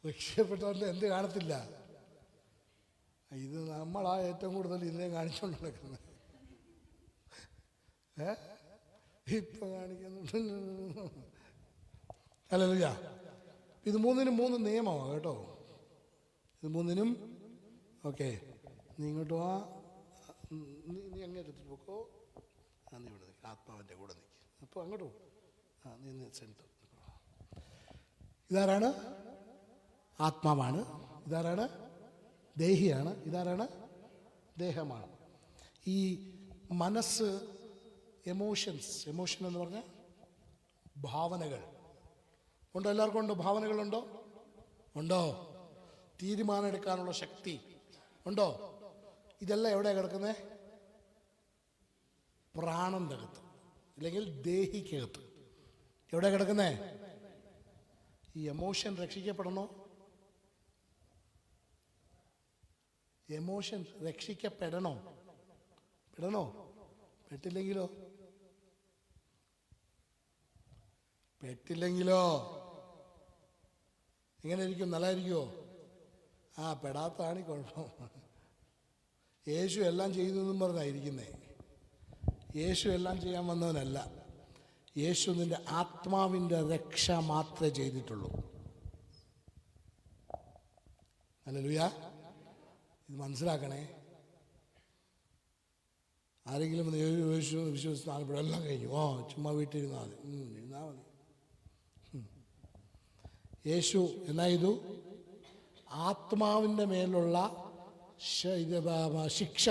രക്ഷിക്കപ്പെട്ടവൻ്റെ എന്ത് കാണത്തില്ല. ഇത് നമ്മളാ ഏറ്റവും കൂടുതൽ ഇതിനെ കാണിച്ചുകൊണ്ട് നടക്കുന്നത്. ഇപ്പൊ കാണിക്കുന്നുണ്ട്. ഹല്ലേലൂയ. ഇത് 3-നും 3 നിയമമാണ് കേട്ടോ. ഇത് 3-നും. ഓക്കെ, നീ ഇങ്ങോട്ട് വാ. നീ അങ്ങേറ്റത്തിൽ പോക്കോ. നീ ഇവിടെ നിൽക്കുക, ആത്മാവിൻ്റെ കൂടെ നിൽക്കുക. അപ്പോൾ അങ്ങോട്ട് പോകും. നീ സെൻറ്റർ. ഇതാരാണ്? ആത്മാവാണ്. ഇതാരാണ്? ദേഹിയാണ്. ഇതാരാണ്? ദേഹമാണ്. ഈ മനസ്സ്, എമോഷൻ എന്ന് പറഞ്ഞാൽ ഭാവനകൾ ഉണ്ടോ? എല്ലാവർക്കും ഉണ്ടോ? ഭാവനകളുണ്ടോ? ഉണ്ടോ? തീരുമാനം എടുക്കാനുള്ള ശക്തി ഉണ്ടോ? ഇതെല്ലാം എവിടെയാണ് കിടക്കുന്നത്? പ്രാണന്റെ അകത്ത്, ഇല്ലെങ്കിൽ ദേഹിക്കകത്ത്. എവിടെ കിടക്കുന്നേ? ഈ എമോഷൻ രക്ഷിക്കപ്പെടണോ? എമോഷൻ രക്ഷിക്കപ്പെടണോ? പെട്ടില്ലെങ്കിലോ? എങ്ങനെ ഇരിക്കും? നല്ലതായിരിക്കുമോ? പെടാത്തതാണ് ഈ കുഴപ്പം. യേശു എല്ലാം ചെയ്തു എന്നും പറഞ്ഞായിരിക്കുന്നേ. യേശു എല്ലാം ചെയ്യാൻ വന്നവനല്ല. യേശു നിന്റെ ആത്മാവിൻ്റെ രക്ഷ മാത്രമേ ചെയ്തിട്ടുള്ളൂ. ഹല്ലേലൂയ. ഇത് മനസ്സിലാക്കണേ. ആരെങ്കിലും വിശ്വസിച്ച് ഇവിടെ എല്ലാം കഴിഞ്ഞു, ചുമ്മാ വീട്ടിൽ ഇരുന്നാൽ മതി, ഇരുന്നാൽ മതി. യേശു എന്നാ ചെയ്തു? ആത്മാവിൻ്റെ മേലുള്ള ശിക്ഷ,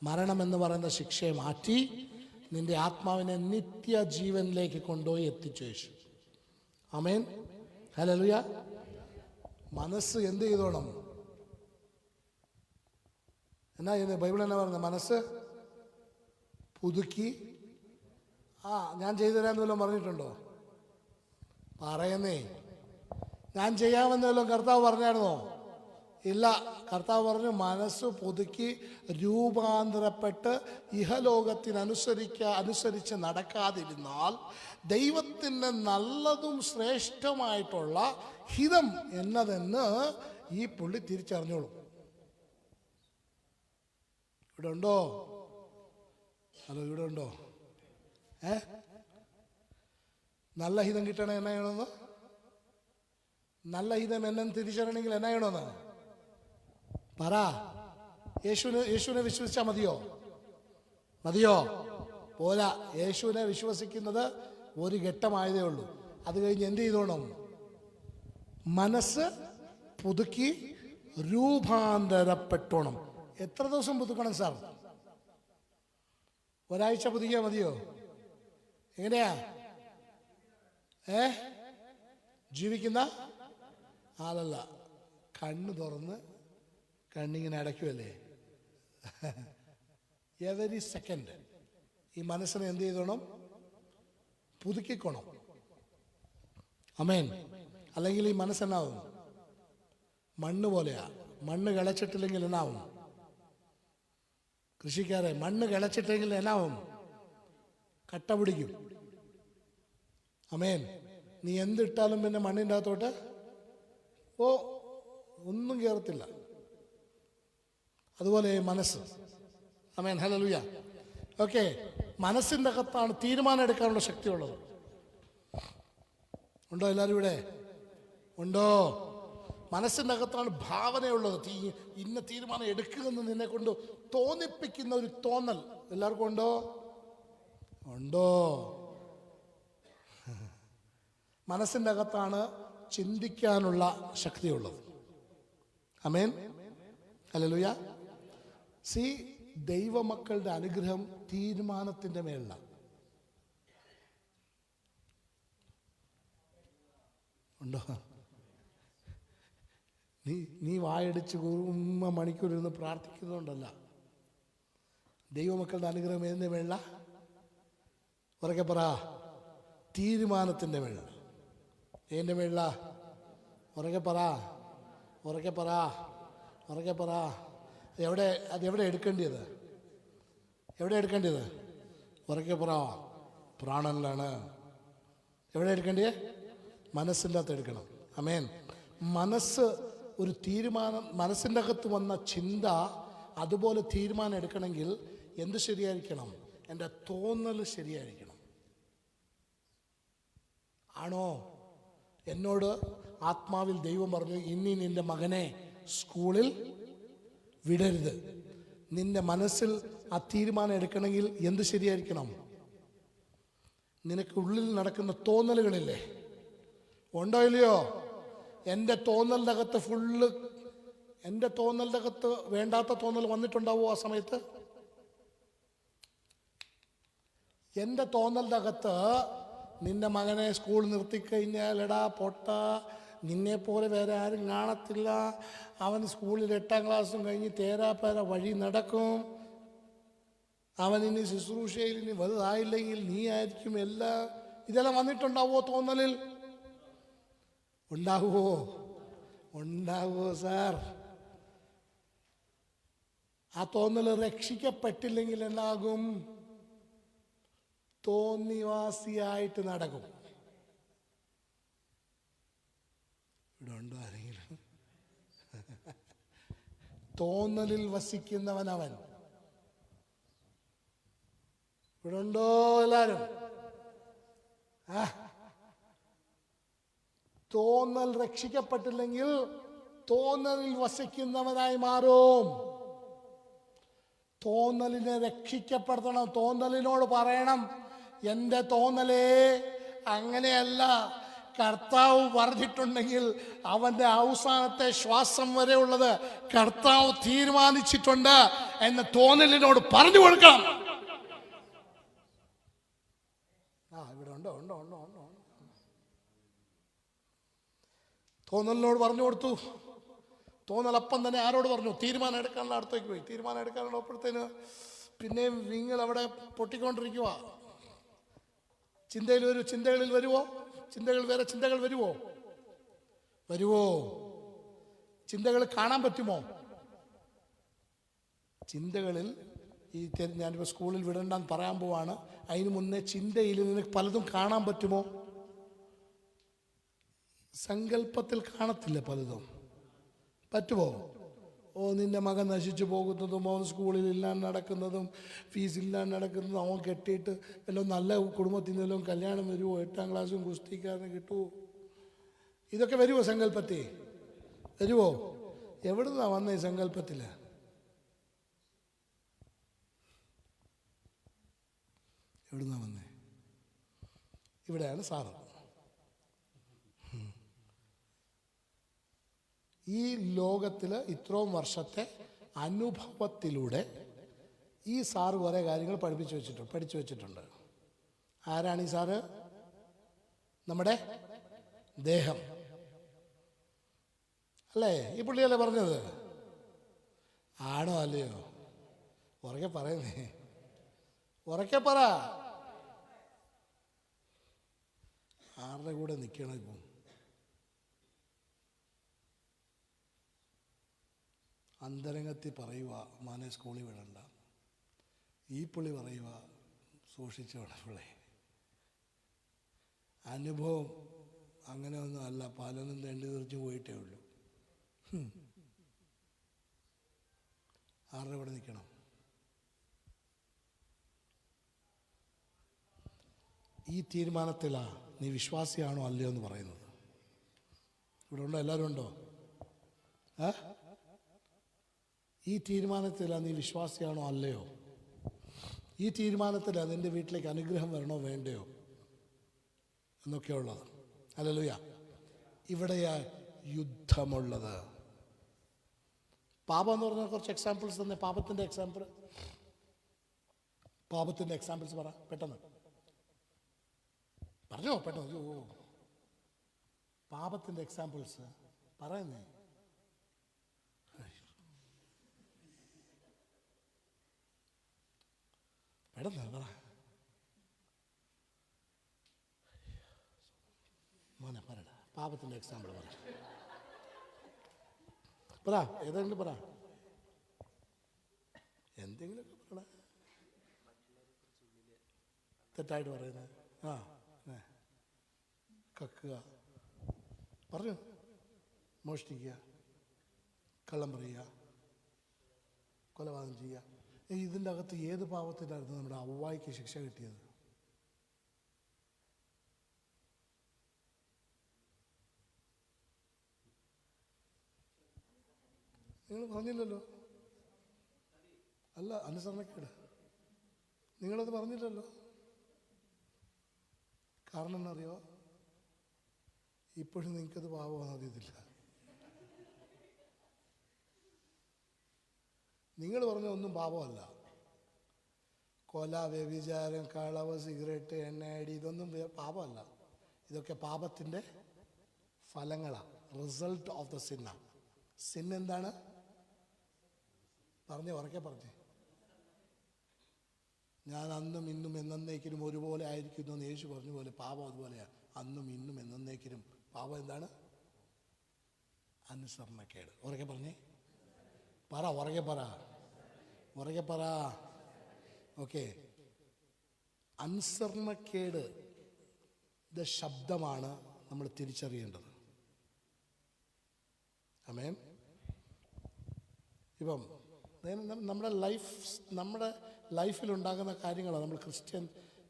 മരണമെന്ന് പറയുന്ന ശിക്ഷയെ മാറ്റി നിന്റെ ആത്മാവിനെ നിത്യജീവനിലേക്ക് കൊണ്ടുപോയി എത്തിച്ചു യേശു. ആമേൻ. ഹല്ലേലൂയ. മനസ്സ് എന്ത് ചെയ്തോണം? എന്നാ ചെയ്യുന്നത്? ബൈബിൾ എന്നാ പറഞ്ഞത്? മനസ്സ് പുതുക്കി. ഞാൻ ചെയ്തു തരാമെന്ന് വല്ലതും പറഞ്ഞിട്ടുണ്ടോ? പറയുന്നേ. ഞാൻ ചെയ്യാമെന്ന് വല്ലതും കർത്താവ് പറഞ്ഞായിരുന്നോ? ഇല്ല. കർത്താവ് പറഞ്ഞു മനസ്സ് പുതുക്കി രൂപാന്തരപ്പെട്ട് ഇഹലോകത്തിനനുസരിച്ച് നടക്കാതിരുന്നാൽ ദൈവത്തിൻ്റെ നല്ലതും ശ്രേഷ്ഠമായിട്ടുള്ള ഹിതം എന്നതെന്ന് ഈ പുള്ളി തിരിച്ചറിഞ്ഞോളും. ഇവിടെ ഉണ്ടോ? ഹലോ, ഇവിടെ ഉണ്ടോ? നല്ല ഹിതം കിട്ടണേ എന്നാ ചെയ്യണമെന്ന്? നല്ല ഹിതം എന്നെ തിരിച്ചറിയണമെങ്കിൽ എന്നാ ചെയ്യണമെന്ന് പറ. യേശുവിനെ വിശ്വസിച്ചാൽ മതിയോ? പോരാ. യേശുവിനെ വിശ്വസിക്കുന്നത് ഒരു ഘട്ടമായതേ ഉള്ളൂ. അത് കഴിഞ്ഞ് എന്ത് ചെയ്തോണം? മനസ്സ് പുതുക്കി രൂപാന്തരപ്പെട്ടോണം. എത്ര ദിവസം പുതുക്കണം സാർ? ഒരാഴ്ച പുതുക്കിയാൽ മതിയോ? എങ്ങനെയാ? ജീവിക്കുന്ന ആളല്ല. കണ്ണ് തുറന്ന് കണ്ണിങ്ങനെ അടയ്ക്കുമല്ലേ എവരി സെക്കൻഡ്. ഈ മനസ്സിനെ എന്ത് ചെയ്തോണം? പുതുക്കിക്കോണം. ആമേൻ. അല്ലെങ്കിൽ ഈ മനസ്സെന്നാവും? മണ്ണ് പോലെയാ. മണ്ണ് കിളച്ചിട്ടില്ലെങ്കിൽ എന്നാവും? കൃഷിക്കാരെ, മണ്ണ് കിളച്ചിട്ടെങ്കിൽ എന്നാവും? കട്ട പിടിക്കും. ആമേൻ. നീ എന്തിട്ടാലും പിന്നെ മണ്ണിൻ്റെ അകത്തോട്ട് ഒന്നും കയറത്തില്ല. അതുപോലെ മനസ്സ്. ആമേൻ. ഹല്ലേലൂയ. ഓക്കെ. മനസ്സിൻ്റെ അകത്താണ് തീരുമാനം എടുക്കാനുള്ള ശക്തിയുള്ളത്. ഉണ്ടോ? എല്ലാവരും ഇവിടെ ഉണ്ടോ? മനസ്സിൻ്റെ അകത്താണ് ഭാവനയുള്ളത്. ഇന്ന തീരുമാനം എടുക്കുമെന്ന് നിന്നെ കൊണ്ട് തോന്നിപ്പിക്കുന്ന ഒരു തോന്നൽ എല്ലാവർക്കും ഉണ്ടോ? മനസ്സിൻ്റെ അകത്താണ് ചിന്തിക്കാനുള്ള ശക്തിയുള്ളത്. ആമേൻ. ഹല്ലേലൂയ. ദൈവമക്കളുടെ അനുഗ്രഹം തീരുമാനത്തിൻ്റെ മേളിലാണ്. ഉണ്ടോ? നീ വായടിച്ച് മണിക്കൂർ ഇരുന്ന് പ്രാർത്ഥിക്കുന്നതുകൊണ്ടല്ല. ദൈവമക്കളുടെ അനുഗ്രഹം ഏതിൻ്റെ മേളില? ഉറക്കെ പറ. തീരുമാനത്തിൻ്റെ മേളില. ഏതിൻ്റെ മേളില? ഉറക്കെ പറ. അതെവിടെ എടുക്കേണ്ടത്? ഉറക്കെ പറ. പ്രാണനിലാണ്. എവിടെ എടുക്കേണ്ടത്? മനസ്സിൻ്റെ അകത്ത് എടുക്കണം. ആമേൻ. മനസ്സ് ഒരു തീരുമാനം, മനസ്സിൻ്റെ അകത്ത് വന്ന ചിന്ത അതുപോലെ തീരുമാനം എടുക്കണമെങ്കിൽ എന്ത് ശരിയായിരിക്കണം? എൻ്റെ തോന്നൽ ശരിയായിരിക്കണം. ആണോ? എന്നോട് ആത്മാവിൽ ദൈവം പറഞ്ഞു, ഇനി നിന്റെ മകനെ സ്കൂളിൽ വിടരുത്. നിന്റെ മനസ്സിൽ ആ തീരുമാനം എടുക്കണമെങ്കിൽ എന്ത് ശരിയായിരിക്കണം? നിനക്ക് ഉള്ളിൽ നടക്കുന്ന തോന്നലുകളില്ലേ? ഉണ്ടോ ഇല്ലയോ? എൻ്റെ തോന്നലിൻ്റെ അകത്ത് വേണ്ടാത്ത തോന്നൽ വന്നിട്ടുണ്ടാവോ ആ സമയത്ത്? എൻ്റെ തോന്നലിൻ്റെ അകത്ത് നിന്റെ മകനെ സ്കൂൾ നിർത്തിക്കഴിഞ്ഞാൽ, എടാ പൊട്ട, നിന്നെപ്പോലെ വേറെ ആരും കാണത്തില്ല, അവൻ സ്കൂളിൽ 8ാം ക്ലാസ്സും കഴിഞ്ഞ് തേരാപ്പേര വഴി നടക്കും, അവൻ ഇനി ശുശ്രൂഷയിൽ ഇനി വലുതായില്ലെങ്കിൽ നീ ആയിരിക്കും എല്ലാം, ഇതെല്ലാം വന്നിട്ടുണ്ടാവോ തോന്നലിൽ? ഉണ്ടാവുമോ സാർ? ആ തോന്നൽ രക്ഷിക്കപ്പെട്ടില്ലെങ്കിൽ എന്നാകും? തോന്നിവാസിയായിട്ട് നടക്കും. ഇവിടെ ഉണ്ടോ ആരെങ്കിലും? തോന്നലിൽ വസിക്കുന്നവൻ അവൻ. ഇവിടെ ഉണ്ടോ എല്ലാരും? തോന്നൽ രക്ഷിക്കപ്പെട്ടില്ലെങ്കിൽ തോന്നലിൽ വസിക്കുന്നവനായി മാറും. തോന്നലിനെ രക്ഷിക്കപ്പെടുത്തണം. തോന്നലിനോട് പറയണം, എൻ്റെ തോന്നലേ അങ്ങനെയല്ല, കർത്താവ് പറഞ്ഞിട്ടുണ്ടെങ്കിൽ അവൻ്റെ അവസാനത്തെ ശ്വാസം വരെ ഉള്ളത് കർത്താവ് തീരുമാനിച്ചിട്ടുണ്ട് എന്ന് തോന്നലിനോട് പറഞ്ഞു കൊടുക്കണം. ഇവിടെ ഉണ്ടോ ഉണ്ടോ ഉണ്ടോ ഉണ്ടോ തോന്നലിനോട് പറഞ്ഞു കൊടുത്തു. തോന്നലപ്പം തന്നെ ആരോട് പറഞ്ഞു? തീരുമാനം എടുക്കാനുള്ള അടുത്തേക്ക് പോയി. തീരുമാനം എടുക്കാനുള്ളപ്പോഴത്തേന് പിന്നെയും വിങ്ങൾ അവിടെ പൊട്ടിക്കൊണ്ടിരിക്കുക. ചിന്തകളിൽ വരുവോ? വേറെ ചിന്തകൾ വരുവോ? ചിന്തകൾ കാണാൻ പറ്റുമോ? ചിന്തകളിൽ ഞാനിപ്പോൾ സ്കൂളിൽ വിടണ്ടെന്ന് പറയാൻ പോവാണ്. അതിന് മുന്നേ ചിന്തയിൽ നിനക്ക് പലതും കാണാൻ പറ്റുമോ? സങ്കല്പത്തിൽ കാണത്തില്ല പലതും. പറ്റുമോ? നിൻ്റെ മകൻ നശിച്ചു പോകുന്നതും, അവൻ സ്കൂളിൽ ഇല്ലാണ്ട് നടക്കുന്നതും, ഫീസ് ഇല്ലാണ്ട് നടക്കുന്നതും, അവൻ കെട്ടിയിട്ട് വല്ലതും നല്ല കുടുംബത്തിൽ നിന്നെല്ലാം കല്യാണം വരുമോ? 8ാം ക്ലാസ്സും ഗുസ്തിക്കാരന് കിട്ടുമോ? ഇതൊക്കെ വരുമോ? സങ്കല്പത്തിൽ വരുമോ? എവിടുന്നാ വന്ന ഈ സങ്കല്പത്തിൽ? എവിടുന്നാ വന്നേ? ഇവിടെയാണ് സാറ്. ഈ ലോകത്തിൽ ഇത്രയും വർഷത്തെ അനുഭവത്തിലൂടെ ഈ സാറ് കുറേ കാര്യങ്ങൾ പഠിച്ചു വെച്ചിട്ടുണ്ട്. ആരാണ് ഈ സാറ്? നമ്മുടെ ദേഹം അല്ലേ? ഈ പുള്ളിയല്ലേ പറഞ്ഞത്? ആണോ അല്ലയോ? ഉറക്കെ പറയുന്നേ, ഉറക്കെ പറ. ആരുടെ കൂടെ നിൽക്കണം ഇപ്പം? അന്തരംഗത്തിൽ പറയുക, മാനെ സ്കൂളിൽ വിടണ്ട. ഈ പുള്ളി പറയുക, സൂക്ഷിച്ചോണം പിള്ളേ. അനുഭവം അങ്ങനെയൊന്നും അല്ല, പലതും തെണ്ടി തെറിച്ച് പോയിട്ടേ ഉള്ളൂ. ആരുടെ കൂടെ നിൽക്കണം? ഈ തീരുമാനത്തിലാണ് നീ വിശ്വാസിയാണോ അല്ലയോ എന്ന് പറയുന്നത്. ഇവിടെ ഉണ്ടോ? എല്ലാവരും ഉണ്ടോ? ഈ തീരുമാനത്തിലാണ് നീ വിശ്വാസിയാണോ അല്ലയോ? ഈ തീരുമാനത്തിലാണ് നിൻ്റെ വീട്ടിലേക്ക് അനുഗ്രഹം വരണോ വേണ്ടയോ എന്നൊക്കെയുള്ളത്. ഹല്ലേലൂയ. ഇവിടെയാ യുദ്ധമുള്ളത്. പാപം എന്ന് പറഞ്ഞാൽ കുറച്ച് എക്സാമ്പിൾസ് തന്നെ. പാപത്തിൻ്റെ എക്സാമ്പിൾസ് പറ പെട്ടെന്ന്. പറഞ്ഞോ പെട്ടെന്ന്. പാപത്തിൻ്റെ എക്സാമ്പിൾസ് പറയുന്നേ. പെട്ടെന്ന് പറ മോനെ, പറയടാ. പാപത്തിൻ്റെ എക്സാമ്പിൾ പറ. ഏതെങ്കിലും പറ. എന്തെങ്കിലുമൊക്കെ പറ. തെറ്റായിട്ട് പറയുന്നത്. കക്കുക, പറഞ്ഞു, മോഷ്ടിക്കുക, കള്ളം പറയുക, കൊലപാതകം ചെയ്യുക. ഇതിൻ്റെ അകത്ത് ഏത് പാപത്തിലായിരുന്നു നമ്മുടെ അവ്വായ്ക്ക് ശിക്ഷ കിട്ടിയത്? നിങ്ങൾ പറഞ്ഞില്ലല്ലോ. അല്ല, അനുസരണക്കേട്. നിങ്ങളത് പറഞ്ഞില്ലല്ലോ. കാരണം എന്നറിയോ? ഇപ്പോഴും നിങ്ങൾക്കത് പാപമാണെന്ന് അറിയത്തില്ല. നിങ്ങൾ പറഞ്ഞ ഒന്നും പാപമല്ല. കൊല, വ്യഭിചാരം, കളവ്, സിഗരറ്റ്, എണ്ണയടി, ഇതൊന്നും പാപമല്ല. ഇതൊക്കെ പാപത്തിൻ്റെ ഫലങ്ങളാണ്, റിസൾട്ട് ഓഫ് ദ സിന്നാണ്. സിൻ എന്താണ്? ഉറക്കെ പറഞ്ഞേ. ഞാൻ അന്നും ഇന്നും എന്നേക്കിനും ഒരുപോലെ ആയിരിക്കുന്നു എന്ന് യേശു പറഞ്ഞ പോലെ പാപം അതുപോലെയാണ്. അന്നും ഇന്നും എന്നേക്കിനും പാപം എന്താണ്? അനുസരണക്കേട്. ഉറക്കെ പറഞ്ഞേ. ഉറക്കെ പറ. ഓക്കെ. അനുസരണക്കേട് ശബ്ദമാണ് നമ്മൾ തിരിച്ചറിയേണ്ടത്. ആമേൻ. ഇപ്പം നമ്മുടെ ലൈഫിലുണ്ടാകുന്ന കാര്യങ്ങളാണ് നമ്മൾ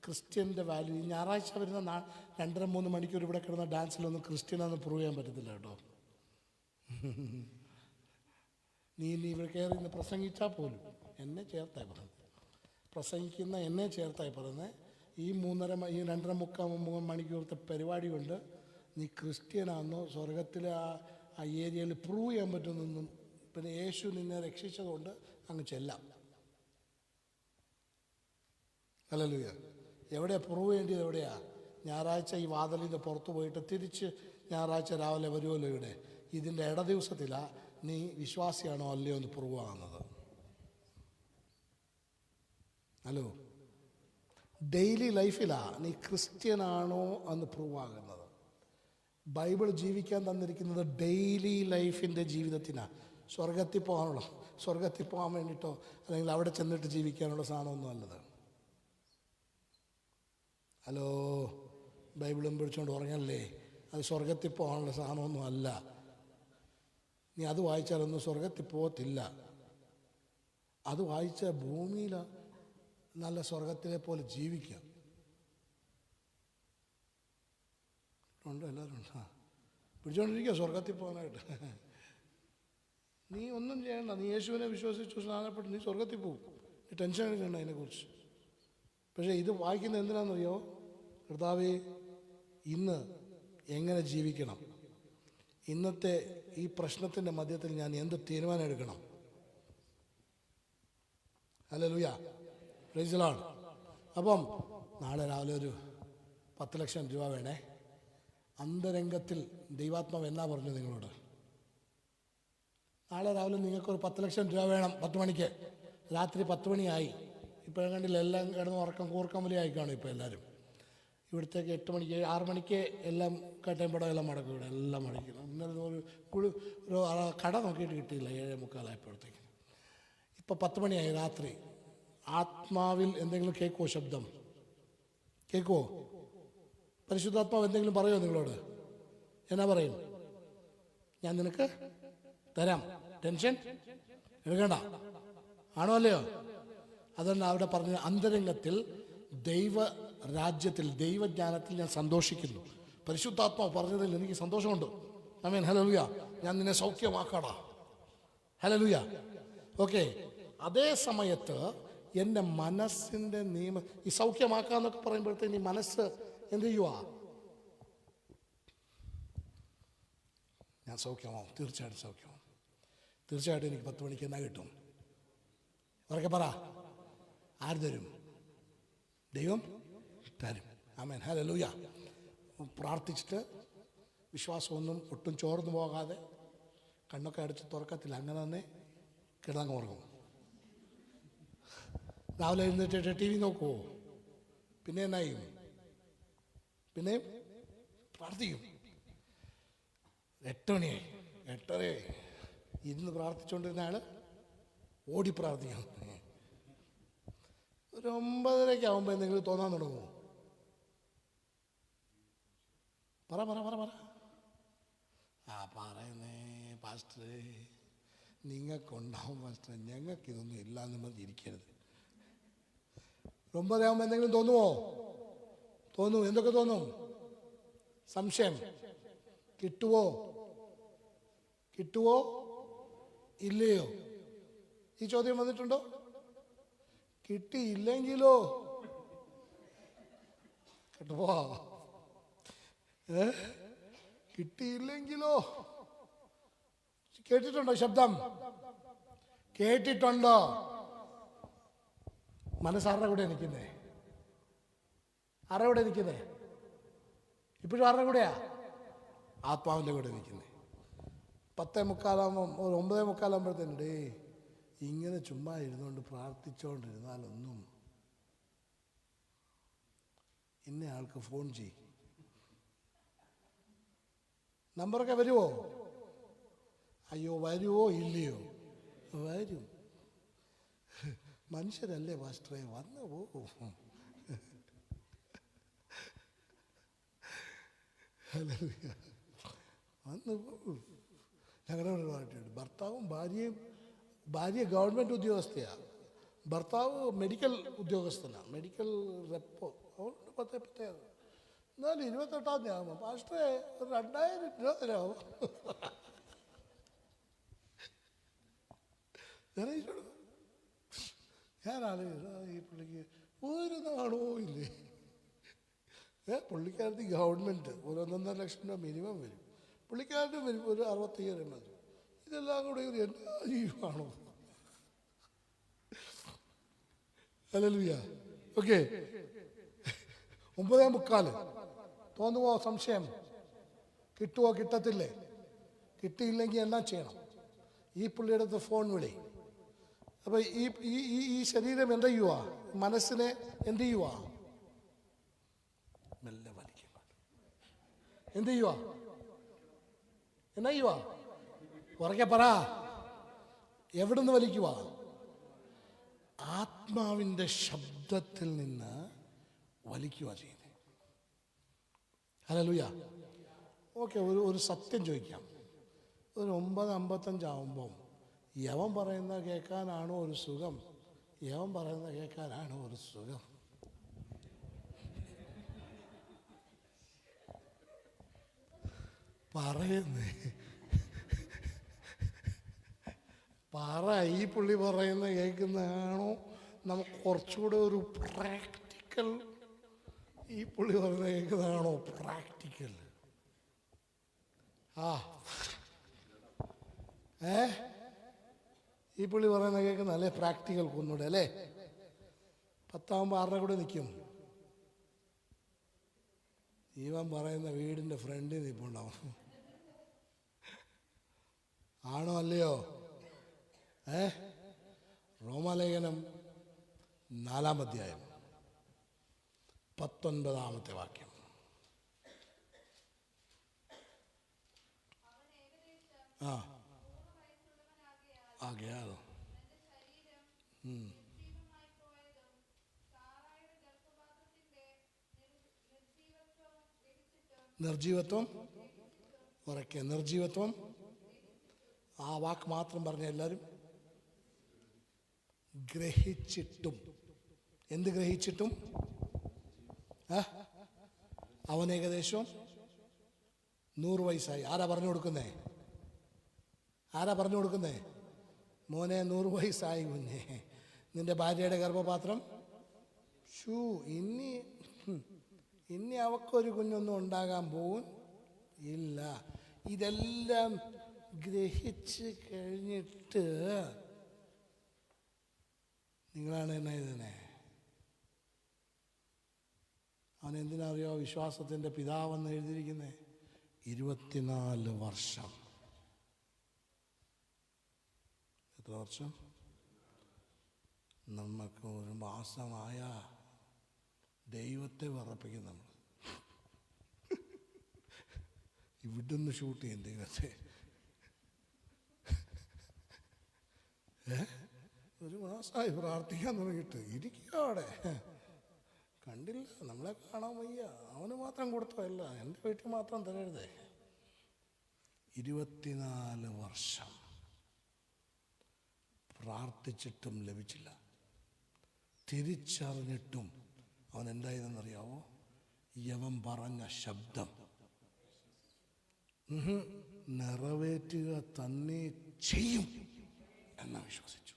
ക്രിസ്ത്യൻ്റെ വാല്യൂ. ഈ ഞായറാഴ്ച വരുന്ന 2.5-3 മണിക്കൂർ ഇവിടെ കിടന്ന ഡാൻസിലൊന്നും ക്രിസ്ത്യനാണെന്ന് പ്രൂവ് ചെയ്യാൻ പറ്റത്തില്ല കേട്ടോ. നീ ഇവിടെ കയറി ഇന്ന് പ്രസംഗിച്ചാൽ പോലും എന്നെ ചേർത്തായി പറയുന്നത്, പ്രസംഗിക്കുന്ന എന്നെ ചേർത്തായി പറയുന്നത്. ഈ 2.25 മണിക്കൂറത്തെ പരിപാടി കൊണ്ട് നീ ക്രിസ്ത്യനാണെന്നോ സ്വർഗത്തിലെ ആ ഏരിയയിൽ പ്രൂവ് ചെയ്യാൻ പറ്റുമെന്നൊന്നും, പിന്നെ യേശു നിന്നെ രക്ഷിച്ചതുകൊണ്ട് അങ്ങ് ചെല്ലാം. ഹല്ലേലൂയ. എവിടെയാണ് പ്രൂവ് ചെയ്യേണ്ടത്? എവിടെയാണ്? ഞായറാഴ്ച ഈ വാതിലിൻ്റെ പുറത്ത് പോയിട്ട് തിരിച്ച് ഞായറാഴ്ച രാവിലെ വരുമല്ലോ ഇവിടെ. ഇതിൻ്റെ ദിവസത്തിലാണ് നീ വിശ്വാസിയാണോ അല്ലയോ എന്ന് പ്രൂവ് ആകുന്നത്. ഹലോ, ഡെയിലി ലൈഫിലാണ് നീ ക്രിസ്ത്യനാണോ എന്ന് പ്രൂവ് ആകുന്നത്. ബൈബിൾ ജീവിക്കാൻ തന്നിരിക്കുന്നത് ഡെയിലി ലൈഫിൻ്റെ ജീവിതത്തിനാണ്. സ്വർഗത്തിൽ പോകാൻ വേണ്ടിയിട്ടോ അല്ലെങ്കിൽ അവിടെ ചെന്നിട്ട് ജീവിക്കാനുള്ള സാധനമൊന്നും അല്ലത്. ഹലോ, ബൈബിളും പിടിച്ചുകൊണ്ട് ഉറങ്ങല്ലേ? അത് സ്വർഗത്തിൽ പോകാനുള്ള സാധനമൊന്നും അല്ല. നീ അത് വായിച്ചാലൊന്നും സ്വർഗത്തിൽ പോകത്തില്ല. അത് വായിച്ച ഭൂമിയിൽ നല്ല സ്വർഗത്തിലെ പോലെ ജീവിക്കാം. ഉണ്ട്, എല്ലാവരും ഉണ്ട്. പിടിച്ചുകൊണ്ടിരിക്കുക സ്വർഗത്തിൽ പോകാനായിട്ട്. നീ ഒന്നും ചെയ്യണ്ട. നീ യേശുവിനെ വിശ്വസിച്ചു സ്നാനപ്പെട്ട് നീ സ്വർഗത്തിൽ പോകും. നീ ടെൻഷൻ എടുക്കണ്ട അതിനെക്കുറിച്ച്. പക്ഷേ ഇത് വായിക്കുന്നത് എന്തിനാണെന്നറിയോ? കർത്താവേ, ഇന്ന് എങ്ങനെ ജീവിക്കണം, ഇന്നത്തെ ഈ പ്രശ്നത്തിൻ്റെ മധ്യത്തിൽ ഞാൻ എന്ത് തീരുമാനം എടുക്കണം. Hallelujah, praise the Lord. അപ്പം നാളെ രാവിലെ ഒരു 10 ലക്ഷം രൂപ വേണേ. അന്തരംഗത്തിൽ ദൈവാത്മാവ് എന്നാ പറഞ്ഞു നിങ്ങളോട്? നാളെ രാവിലെ നിങ്ങൾക്കൊരു 10 ലക്ഷം രൂപ വേണം. 10 മണിക്ക്. രാത്രി 10 മണിയായി. ഇപ്പോഴും കണ്ടില്ല, എല്ലാം കിടന്ന് കൂർക്കം വലിയ ആയിക്കാണും ഇപ്പോൾ എല്ലാവരും. ഇവിടത്തേക്ക് 8 മണിക്ക് 6 മണിക്ക് എല്ലാം കട്ടയമ്പടം എല്ലാം മടക്കും. ഇവിടെ എല്ലാം മടക്കും. ഇന്നലെ ഒരു കട നോക്കിയിട്ട് കിട്ടിയില്ല. 7:45 ഇപ്പം 10 മണിയായി രാത്രി. ആത്മാവിൽ എന്തെങ്കിലും കേൾക്കുമോ? ശബ്ദം കേൾക്കുമോ? പരിശുദ്ധാത്മാവ് എന്തെങ്കിലും പറയുമോ നിങ്ങളോട്? എന്നാ പറയും? ഞാൻ നിനക്ക് തരാം, ടെൻഷൻ എടുക്കണ്ട. ആണോ അല്ലയോ? അതല്ല അവിടെ പറഞ്ഞ അന്തരംഗത്തിൽ ദൈവരാജ്യത്തിൽ ദൈവജ്ഞാനത്തിൽ ഞാൻ സന്തോഷിക്കുന്നു. പരിശുദ്ധാത്മാവ് പറഞ്ഞതിൽ എനിക്ക് സന്തോഷമുണ്ട്. ആമേൻ, ഹല്ലേലൂയ. ഞാൻ നിന്നെ സൗഖ്യമാക്കടാ. ഹല്ലേലൂയ. ഓക്കെ. അതേ സമയത്ത് എൻ്റെ മനസ്സിൻ്റെ ഈ സൗഖ്യമാക്കാന്നൊക്കെ പറയുമ്പോഴത്തേന് ഈ മനസ്സ് എന്ത് ചെയ്യുക? ഞാൻ സൗഖ്യമാവും, തീർച്ചയായിട്ടും സൗഖ്യമാവും. തീർച്ചയായിട്ടും എനിക്ക് 10 മണിക്ക് എന്നാ കിട്ടും? അവരൊക്കെ പറ. ആര് തരും? ദൈവം തരും. ആമേൻ, ഹല്ലേലൂയ. പ്രാർത്ഥിച്ചിട്ട് വിശ്വാസമൊന്നും ഒട്ടും ചോർന്നു പോകാതെ കണ്ണൊക്കെ അടിച്ച് തുറക്കത്തില്ല, അങ്ങനെ തന്നെ കിടന്നങ്ങ് ഉറങ്ങും. രാവിലെ എഴുന്നേറ്റിട്ട് TV നോക്കുമോ? പിന്നെ എന്നായും? പിന്നെ പ്രാർത്ഥിക്കും. 8 മണിയായി, 8:30 ഇരുന്ന് പ്രാർത്ഥിച്ചുകൊണ്ടിരുന്ന ആള് ഓടി പ്രാർത്ഥിക്കാം. ഒരു 9:30 ആകുമ്പോൾ എന്തെങ്കിലും തോന്നാൻ തുടങ്ങുമോ? പറ പറ പറ പറ. പറയുന്നേ പാസ്റ്ററെ, നിങ്ങൾക്കുണ്ടാവും പാസ്റ്ററെ, ഞങ്ങൾക്കിതൊന്നും ഇല്ലാന്ന് മതി ഇരിക്കരുത്. 9 ആകുമ്പോൾ എന്തെങ്കിലും തോന്നുമോ? തോന്നും. എന്തൊക്കെ തോന്നും? സംശയം. കിട്ടുവോ ഇല്ലയോ? ഈ ചോദ്യം വന്നിട്ടുണ്ടോ? കിട്ടിയില്ലെങ്കിലോ? കേട്ടോ? കിട്ടിയില്ലെങ്കിലോ? കേട്ടിട്ടുണ്ടോ ശബ്ദം? കേട്ടിട്ടുണ്ടോ? മനസ്സാരുടെ കൂടെ നിൽക്കുന്നേ? ആരുടെ കൂടെ നിൽക്കുന്നേ? ഇപ്പോഴും ആരുടെ കൂടെയാ? ആത്മാവിൻ്റെ കൂടെ നിൽക്കുന്നേ. 10:45 ഒരു 9:45 ഇങ്ങനെ ചുമ്മാ ഇരുന്നുകൊണ്ട് പ്രാർത്ഥിച്ചുകൊണ്ടിരുന്നാലൊന്നും ഇന്ന ആൾക്ക് ഫോൺ ചെയ്യും. നമ്പറൊക്കെ വരുമോ? അയ്യോ, വരുമോ ഇല്ലയോ? വരും. മനുഷ്യരല്ലേ പാസ്റ്ററെ, വന്നു പോകും. വന്നു പോകും. ഞങ്ങളുടെ ഒരു പാർട്ടിയുണ്ട്. ഭർത്താവും ഭാര്യ ഗവൺമെൻറ് ഉദ്യോഗസ്ഥയാണ്, ഭർത്താവ് മെഡിക്കൽ ഉദ്യോഗസ്ഥനാണ്, മെഡിക്കൽ റെപ്പോ. അതുകൊണ്ട് 10 എന്നാലും 28-ാം തീയതി ആകുമ്പോൾ പാസ്റ്ററെ ഒരു 2000 രൂപ തരാമോ? ധനേശോട് ഞാൻ ഈ പുള്ളിക്ക് ഒരു നാണവും ഇല്ലേ? പുള്ളിക്കാരത്തി ഗവൺമെൻറ് ഒരു 1.5 ലക്ഷം രൂപ മിനിമം വരും, പുള്ളിക്കാരൻ്റെ വരും ഒരു 65,000 മതി. ഇതെല്ലാം കൂടെ ഒരു എന്നാ ജീവമാണോ? ഹല്ലേലൂയ. ഓക്കെ, 9:45 തോന്നുമോ? സംശയം? കിട്ടുമോ കിട്ടത്തില്ലേ? കിട്ടിയില്ലെങ്കിൽ എന്നാ ചെയ്യണം? ഈ പുള്ളിയുടെ അടുത്ത് ഫോൺ വിളി. അപ്പം ഈ ശരീരം എന്ത് ചെയ്യുക? മനസ്സിനെ എന്ത് ചെയ്യുക? മെല്ലെ വലിക്കുക. എന്ത് ചെയ്യുക? എന്നാ ചെയ്യുക? ഉറക്കെ പറ. എവിടുന്ന് വലിക്കുക? ആത്മാവിൻ്റെ ശബ്ദത്തിൽ നിന്ന് വലിക്കുക ചെയ്യുന്നത്. ഹല്ലേലൂയ. ഓക്കെ, ഒരു സത്യം ചോദിക്കാം. ഒരു 9:55 ആവുമ്പം യവൻ പറയുന്ന കേൾക്കാനാണോ ഒരു സുഖം? യവൻ പറയുന്ന കേൾക്കാനാണോ ഒരു സുഖം? പറയുന്നേ പറ. ഈ പുള്ളി പറയുന്ന കേൾക്കുന്നതാണോ നമുക്ക് കുറച്ചുകൂടെ ഒരു പ്രാക്ടിക്കൽ? ഈ പുള്ളി പറയുന്ന കേൾക്കുന്നതാണോ പ്രാക്ടിക്കൽ? ഈ പുള്ളി പറയുന്ന കേൾക്കുന്ന അല്ലേ പ്രാക്ടിക്കൽ കൊന്നൂടെ അല്ലേ? 10 ആവുമ്പോൾ 6 കൂടെ നിൽക്കും. ഇവൻ പറയുന്ന വീടിൻ്റെ ഫ്രണ്ടിൽ നിൽപ്പുണ്ടാവും. ആണോ അല്ലയോ? റോമാലേഖനം 4-ാം അധ്യായം 19-ാമത്തെ വാക്യം. ആകയാൽ നിർജീവത്വം. ഉറക്കെ നിർജീവത്വം. ആ വാക്ക് മാത്രം പറഞ്ഞ എല്ലാവരും. ഗ്രഹിച്ചിട്ടും. എന്ത് ഗ്രഹിച്ചിട്ടും? അവൻ ഏകദേശം 100 വയസ്സായി. ആരാ പറഞ്ഞു കൊടുക്കുന്നേ? ആരാ പറഞ്ഞു കൊടുക്കുന്നേ? മോനെ 100 വയസ്സായി കുഞ്ഞെ. നിന്റെ ഭാര്യയുടെ ഗർഭപാത്രം ഇനി അവക്കൊരു കുഞ്ഞൊന്നും ഉണ്ടാകാൻ പോകും ഇല്ല. ഇതെല്ലാം ഗ്രഹിച്ച് കഴിഞ്ഞിട്ട് നിങ്ങളാണ് എന്നാ ഇതിനെ. അവൻ എന്തിനറിയോ വിശ്വാസത്തിൻ്റെ പിതാവെന്ന് എഴുതിയിരിക്കുന്നത്? 24 വർഷം. എത്ര വർഷം? നമുക്ക് ഒരു മാസമായ ദൈവത്തെ വിറപ്പിക്കും നമ്മൾ. ഇവിടുന്ന് ഷൂട്ട് ചെയ്യും ദൈവത്തെ. ഒരു മാസമായി പ്രാർത്ഥിക്കാൻ തുടങ്ങിയിട്ട്. ഇരിക്കുക അവിടെ. കണ്ടില്ല, നമ്മളെ കാണാൻ വയ്യ. അവന് മാത്രം കൊടുത്തതല്ല, എൻ്റെ വീട്ടിൽ മാത്രം തരരുതേ. 24 വർഷം പ്രാർത്ഥിച്ചിട്ടും ലഭിച്ചില്ല. തിരിച്ചറിഞ്ഞിട്ടും അവൻ എന്തായതെന്നറിയാവോ? യവൻ പറഞ്ഞ ശബ്ദം നിറവേറ്റുക തന്നെ ചെയ്യും എന്ന് വിശ്വസിച്ചു.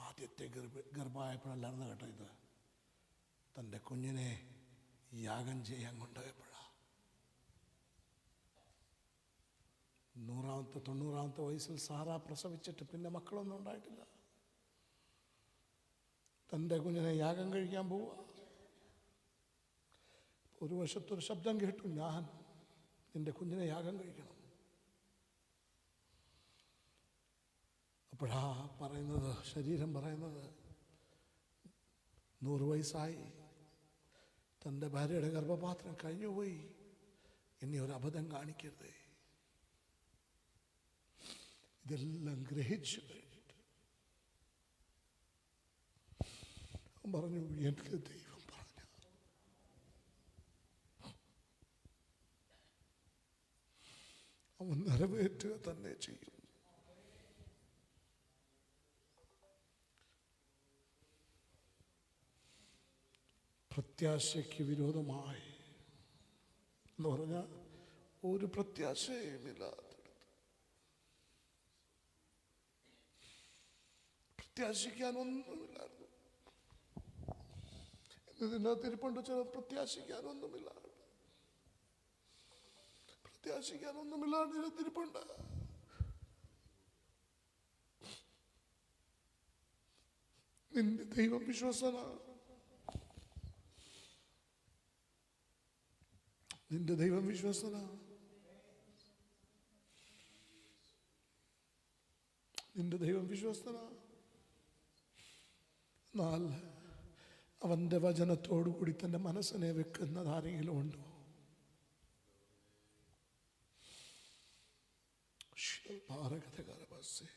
ആദ്യത്തെ ഗർഭമായപ്പോഴല്ലായിരുന്നു കേട്ടോ ഇത്. തൻ്റെ കുഞ്ഞിനെ യാഗം ചെയ്യാൻ കൊണ്ടുപോയപ്പോഴാണ്. 90-ാമത്തെ വയസ്സിൽ സാറ പ്രസവിച്ചിട്ട് പിന്നെ മക്കളൊന്നും ഉണ്ടായിട്ടില്ല. തൻ്റെ കുഞ്ഞിനെ യാഗം കഴിക്കാൻ പോവുക. ഒരു വശത്തൊരു ശബ്ദം കേട്ടു, ഞാൻ നിൻ്റെ കുഞ്ഞിനെ യാഗം കഴിക്കണം. അപ്പോഴാ പറയുന്നത്, ശരീരം പറയുന്നത്, 100 വയസ്സായി, തൻ്റെ ഭാര്യയുടെ ഗർഭപാത്രം കഴിഞ്ഞുപോയി, ഇനി ഒരു അബദ്ധം കാണിക്കരുത്. ഇതെല്ലാം ഗ്രഹിച്ചു കഴിഞ്ഞിട്ട് പറഞ്ഞു, എനിക്ക് ദൈവം പറഞ്ഞ അവൻ നിറവേറ്റുക തന്നെ ചെയ്യും. പ്രത്യാശയ്ക്ക് വിരോധമായി എന്ന് പറഞ്ഞാൽ ഒരു പ്രത്യാശയുമില്ലാത്തടത്ത്, പ്രത്യാശിക്കാൻ ഒന്നുമില്ലായിരുന്നു. ഇതിനകത്ത് ഇരിപ്പുണ്ട് ചില പ്രത്യാശിക്കാനൊന്നുമില്ലാണ്ട് ഇതിനകത്തിരിപ്പുണ്ട്. നിന്റെ ദൈവം വിശ്വസ്തനാണ്. നിന്റെ ദൈവം വിശ്വസ്തനാണ്. നിന്റെ ദൈവം വിശ്വസ്തനാണ്. എന്നാൽ അവൻ്റെ വചനത്തോടുകൂടി തൻ്റെ മനസ്സിനെ വെക്കുന്നത് ആരെങ്കിലും ഉണ്ടോ? ഭാരകഥകാരവാസേ